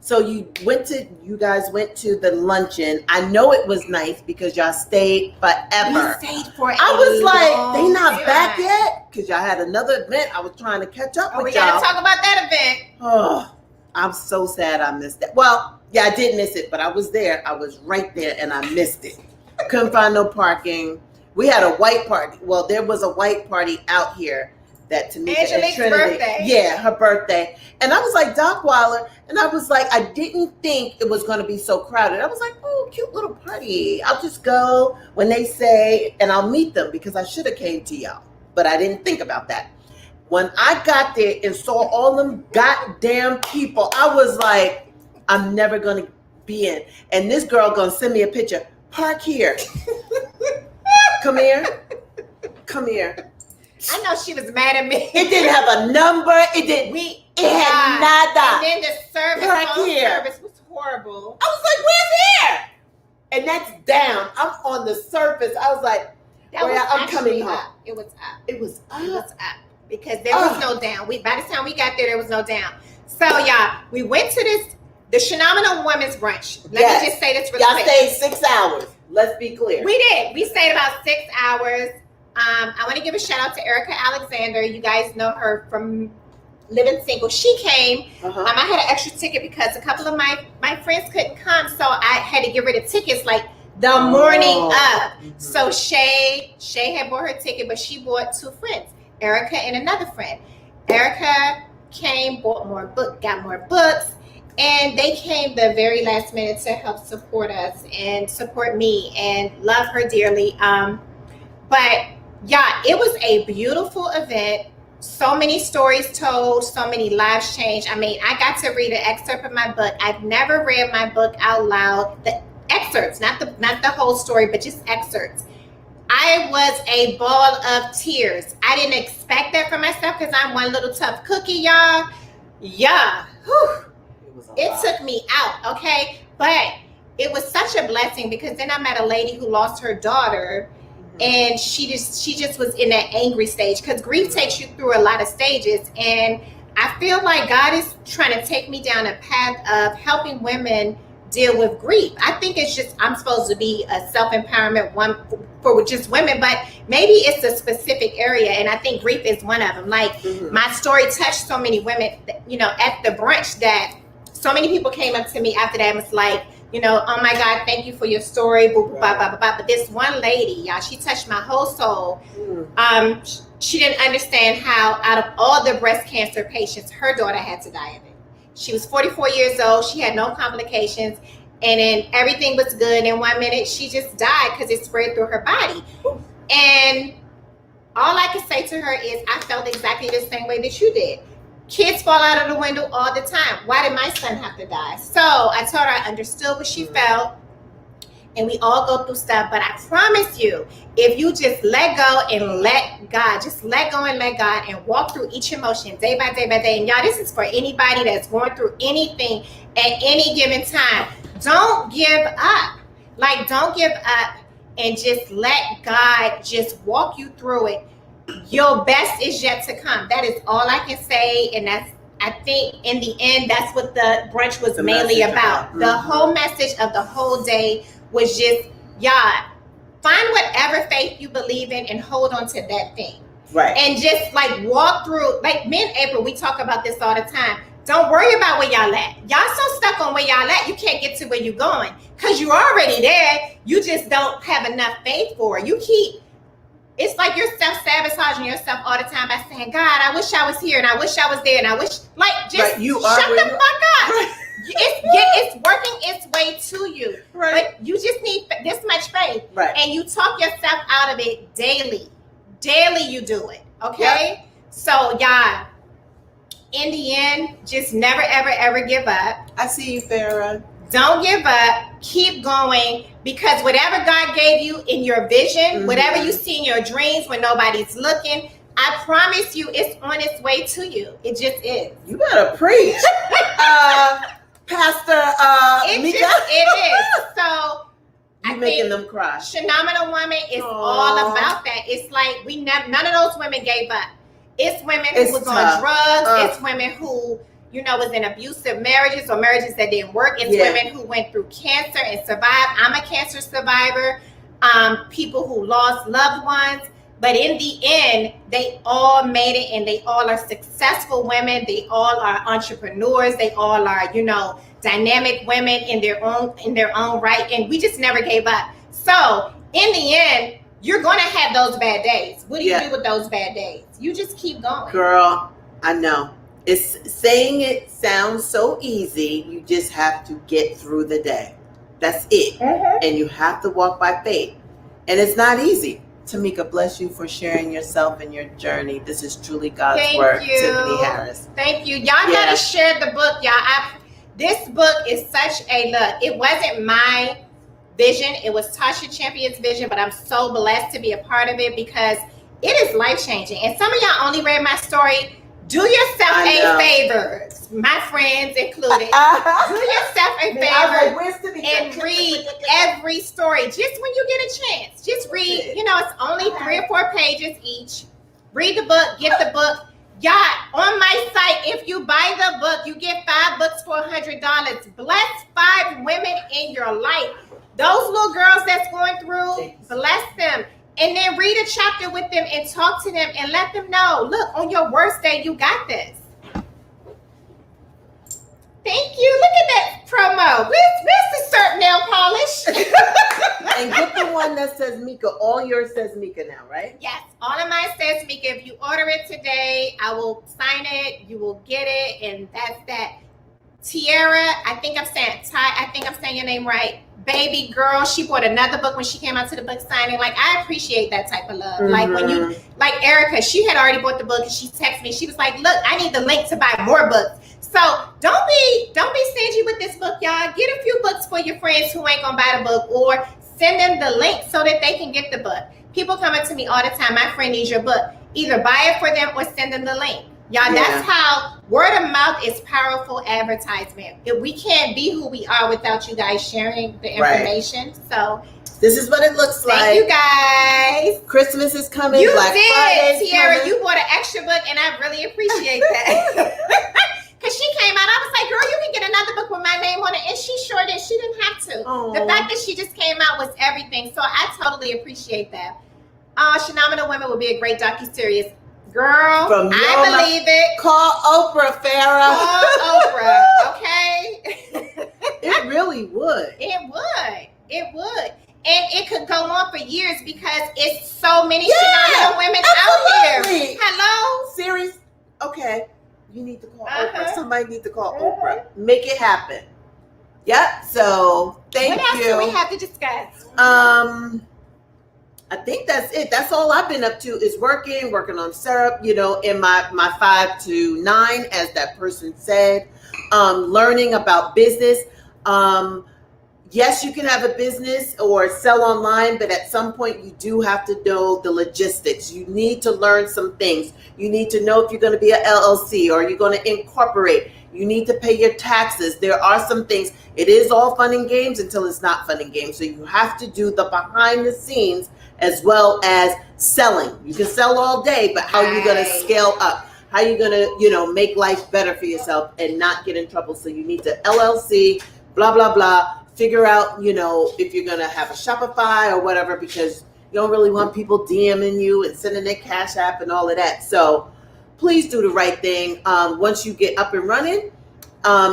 So you guys went to the luncheon. I know it was nice because y'all stayed forever. We stayed for I was like, they not long back time. yet? Because y'all had another event. I was trying to catch up Oh, we with y'all. gotta talk about that event. Oh, I'm so sad I missed that. Well, yeah, I did miss it, but I was there. I was right there and I missed it. Couldn't find no parking. We had a white party. Well, there was a white party out here that Tomeeka and Angelique's Trinity. birthday. Yeah, her birthday. And I was like, Doc Weiler, and I was like, I didn't think it was going to be so crowded. I was like, oh, cute little party. I'll just go when they say, and I'll meet them because I should have came to y'all. But I didn't think about that. When I got there and saw all them goddamn people, I was like, I'm never going to be in. And this girl going to send me a picture. Park here. Come here. Come here. I know she was mad at me. It didn't have a number. It didn't. It had nada. And then the service was horrible. I was like, "Where's here?" And that's down. I'm on the surface. I was like, "I'm coming home." Up. It was up. It was up. It was up because there was no down. By the time we got there was no down. So y'all, we went to the Phenomenal Women's Brunch. Let me just say this really quick. Y'all stayed 6 hours. Let's be clear. We did. We stayed about 6 hours. I want to give a shout out to Erica Alexander. You guys know her from Living Single. She came. I had an extra ticket because a couple of my friends couldn't come, so I had to get rid of tickets like the morning of. So Shay had bought her ticket, but she bought 2 friends, Erica and another friend. Erica came, got more books, and they came the very last minute to help support us and support me, and love her dearly. But yeah, it was a beautiful event. So many stories told, so many lives changed. I mean, I got to read an excerpt of my book. I've never read my book out loud. The excerpts, not the whole story, but just excerpts. I was a ball of tears. I didn't expect that for myself because I'm one little tough cookie, y'all. Yeah. Whew. It took me out, okay? But it was such a blessing because then I met a lady who lost her daughter. And she just was in that angry stage because grief takes you through a lot of stages. And I feel like God is trying to take me down a path of helping women deal with grief. I think it's just, I'm supposed to be a self-empowerment one for just women, but maybe it's a specific area. And I think grief is one of them. Like my story touched so many women, at the brunch that so many people came up to me after that and was like, oh my God, thank you for your story, blah, blah, blah, blah, blah. But this one lady, y'all, she touched my whole soul. She didn't understand how out of all the breast cancer patients, her daughter had to die of it. She was 44 years old. She had no complications. And then everything was good. And 1 minute, she just died because it spread through her body. And all I could say to her is, I felt exactly the same way that you did. Kids fall out of the window all the time. Why did my son have to die? So I told her I understood what she felt. And we all go through stuff. But I promise you, if you just let go and let God, just let go and let God and walk through each emotion day by day by day. And y'all, this is for anybody that's going through anything at any given time. Don't give up. Like, don't give up and just let God just walk you through it. Your best is yet to come. That is all I can say. And I think in the end, that's what the brunch was mainly about. The whole message of the whole day was just, y'all, find whatever faith you believe in and hold on to that thing. Right. And just like walk through, like me and April, we talk about this all the time. Don't worry about where y'all at. Y'all so stuck on where y'all at, you can't get to where you're going because you're already there. You just don't have enough faith for it. It's like you're self-sabotaging yourself all the time by saying, God, I wish I was here and I wish I was there and I wish, like, just shut the fuck up. Right. It's working its way to you. Right. But you just need this much faith. Right. And you talk yourself out of it daily. Daily you do it. Okay? Yep. So, y'all, in the end, just never, ever, ever give up. I see you, Farrah. Don't give up. Keep going. Because whatever God gave you in your vision, whatever you see in your dreams when nobody's looking, I promise you it's on its way to you. It just is. You better preach. Pastor Mika. It is. So you making them cry. Phenomenal Woman is all about that. It's like none of those women gave up. It's women who was on drugs. It's women who was in abusive marriages or marriages that didn't work. It's women who went through cancer and survived. I'm a cancer survivor. People who lost loved ones. But in the end, they all made it and they all are successful women. They all are entrepreneurs. They all are, dynamic women in their own right. And we just never gave up. So in the end, you're going to have those bad days. What do you Yeah. do with those bad days? You just keep going. Girl, I know. It's saying it sounds so easy. You just have to get through the day. That's it. And you have to walk by faith. And it's not easy. Tomeeka, bless you for sharing yourself and your journey. This is truly God's Thank work. you. Tiffany Harris. Thank you. Y'all gotta share the book, y'all. This book is such a look. It wasn't my vision. It was Tasha Champion's vision, but I'm so blessed to be a part of it because it is life-changing. And some of y'all only read my story. Do yourself a favor, my friends included. Do yourself a favor and read every story. Just when you get a chance, just read. You know, it's only 3 or 4 pages each. Read the book, get the book. Y'all, on my site, if you buy the book, you get 5 books for $100. Bless 5 women in your life. Those little girls that's going through, bless them. And then read a chapter with them and talk to them and let them know, look, on your worst day, you got this. Thank you. Look at that promo. Where's the Surf nail polish? And get the one that says Mika. All yours says Mika now, right? Yes. All of mine says Mika. If you order it today, I will sign it. You will get it. And that's that. Tiara, I think I'm saying your name right. Baby girl, she bought another book when she came out to the book signing. Like, I appreciate that type of love. Like when you, like Erica, she had already bought the book and she texted me. She was like, look, I need the link to buy more books. So don't be stingy with this book, y'all. Get a few books for your friends who ain't gonna buy the book, or send them the link so that they can get the book. People coming to me all the time, my friend needs your book. Either buy it for them or send them the link. Y'all, that's how word of mouth is powerful advertisement. We can't be who we are without you guys sharing the information. So this is what it looks like. Thank you guys. Christmas is coming. You Black did, Tiara. coming. You bought an extra book, and I really appreciate that. Because she came out, I was like, girl, you can get another book with my name on it. And she sure did. She didn't have to. Aww. The fact that she just came out was everything. So I totally appreciate that. Phenomenal Women would be a great docuseries. Girl, I believe it. Call Oprah, Farrah. Call Oprah, okay? It really would. It would. And it could go on for years because it's so many phenomenal women out here. Hello? Series? Okay. You need to call Oprah. Somebody need to call Oprah. Make it happen. Yep. So thank you. What else do we have to discuss? I think that's it. That's all I've been up to is working on syrup, you know, in my 5 to 9, as that person said, learning about business. Yes, you can have a business or sell online, but at some point you do have to know the logistics. You need to learn some things. You need to know if you're going to be an LLC or you're going to incorporate. You need to pay your taxes. There are some things. It is all fun and games until it's not fun and games. So you have to do the behind the scenes as well as selling. You can sell all day, but how are you going to scale up? How are you going to, you know, make life better for yourself and not get in trouble? So you need to LLC, blah, blah, blah. Figure out, you know, if you're going to have a Shopify or whatever, because you don't really want people DMing you and sending their Cash App and all of that. So please do the right thing. Once you get up and running,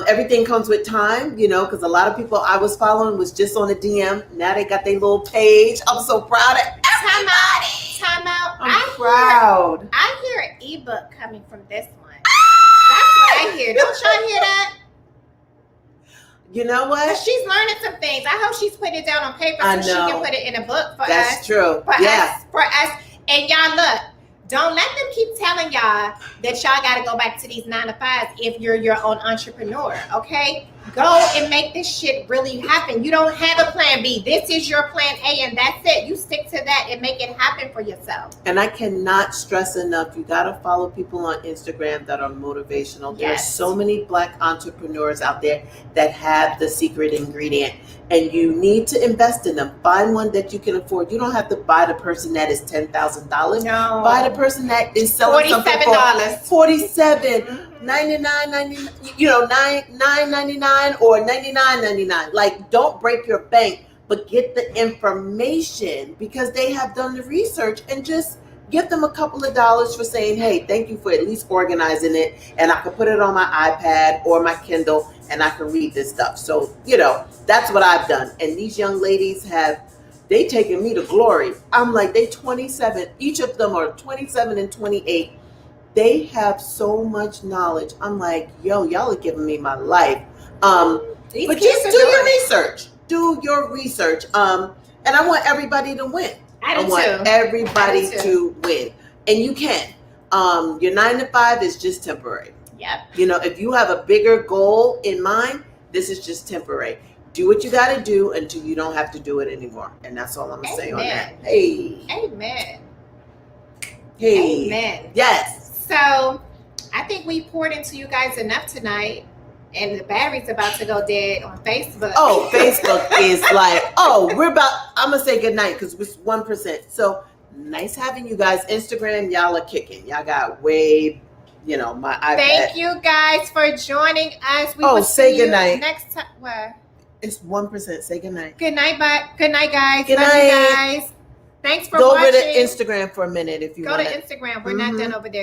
everything comes with time, you know, because a lot of people I was following was just on a DM. Now they got their little page. I'm so proud of everybody. Time out. I'm proud. I hear an ebook coming from this one. That's what I hear. Don't y'all hear that? You know what? She's learning some things. I hope she's putting it down on paper so she can put it in a book for us. That's true. For us. And y'all, look, don't let them keep telling y'all that y'all got to go back to these 9 to 5s if you're your own entrepreneur, okay? Go and make this shit really happen. You don't have a plan B. This is your plan A, and that's it. You stick to that and make it happen for yourself. And I cannot stress enough, you got to follow people on Instagram that are motivational. There are so many Black entrepreneurs out there that have the secret ingredient, and you need to invest in them. Find one that you can afford. You don't have to buy the person that is $10,000. No. Buy the person that is selling something for $47, $99.99, you know, $9.99 or $99.99. Like, don't break your bank, but get the information because they have done the research, and just give them a couple of dollars for saying, hey, thank you for at least organizing it, and I can put it on my iPad or my Kindle and I can read this stuff. So, you know, that's what I've done. And these young ladies have they taking me to glory. I'm like, they 27. Each of them are 27 and 28. They have so much knowledge. I'm like, yo, y'all are giving me my life. These But kids just are do doing your it. research. Do your research. And I want everybody to win. I do want too. everybody I do to win. And you can. Your 9 to 5 is just temporary. Yep. You know, if you have a bigger goal in mind, this is just temporary. Do what you got to do until you don't have to do it anymore. And that's all I'm going to say on that. Hey. Amen. Hey. Amen. Yes. So I think we poured into you guys enough tonight. And the battery's about to go dead on Facebook. Oh, Facebook is like, I'm going to say good night because it's 1%. So nice having you guys. Instagram, y'all are kicking. Y'all got way, my iPad. Thank you guys for joining us. We will say see good you night. next time. Well, it's 1%. Say good night. Good night, Good night, guys. Good Love night. you guys. Thanks for Go watching. over to Instagram for a minute if you Go want to Instagram. We're not done over there.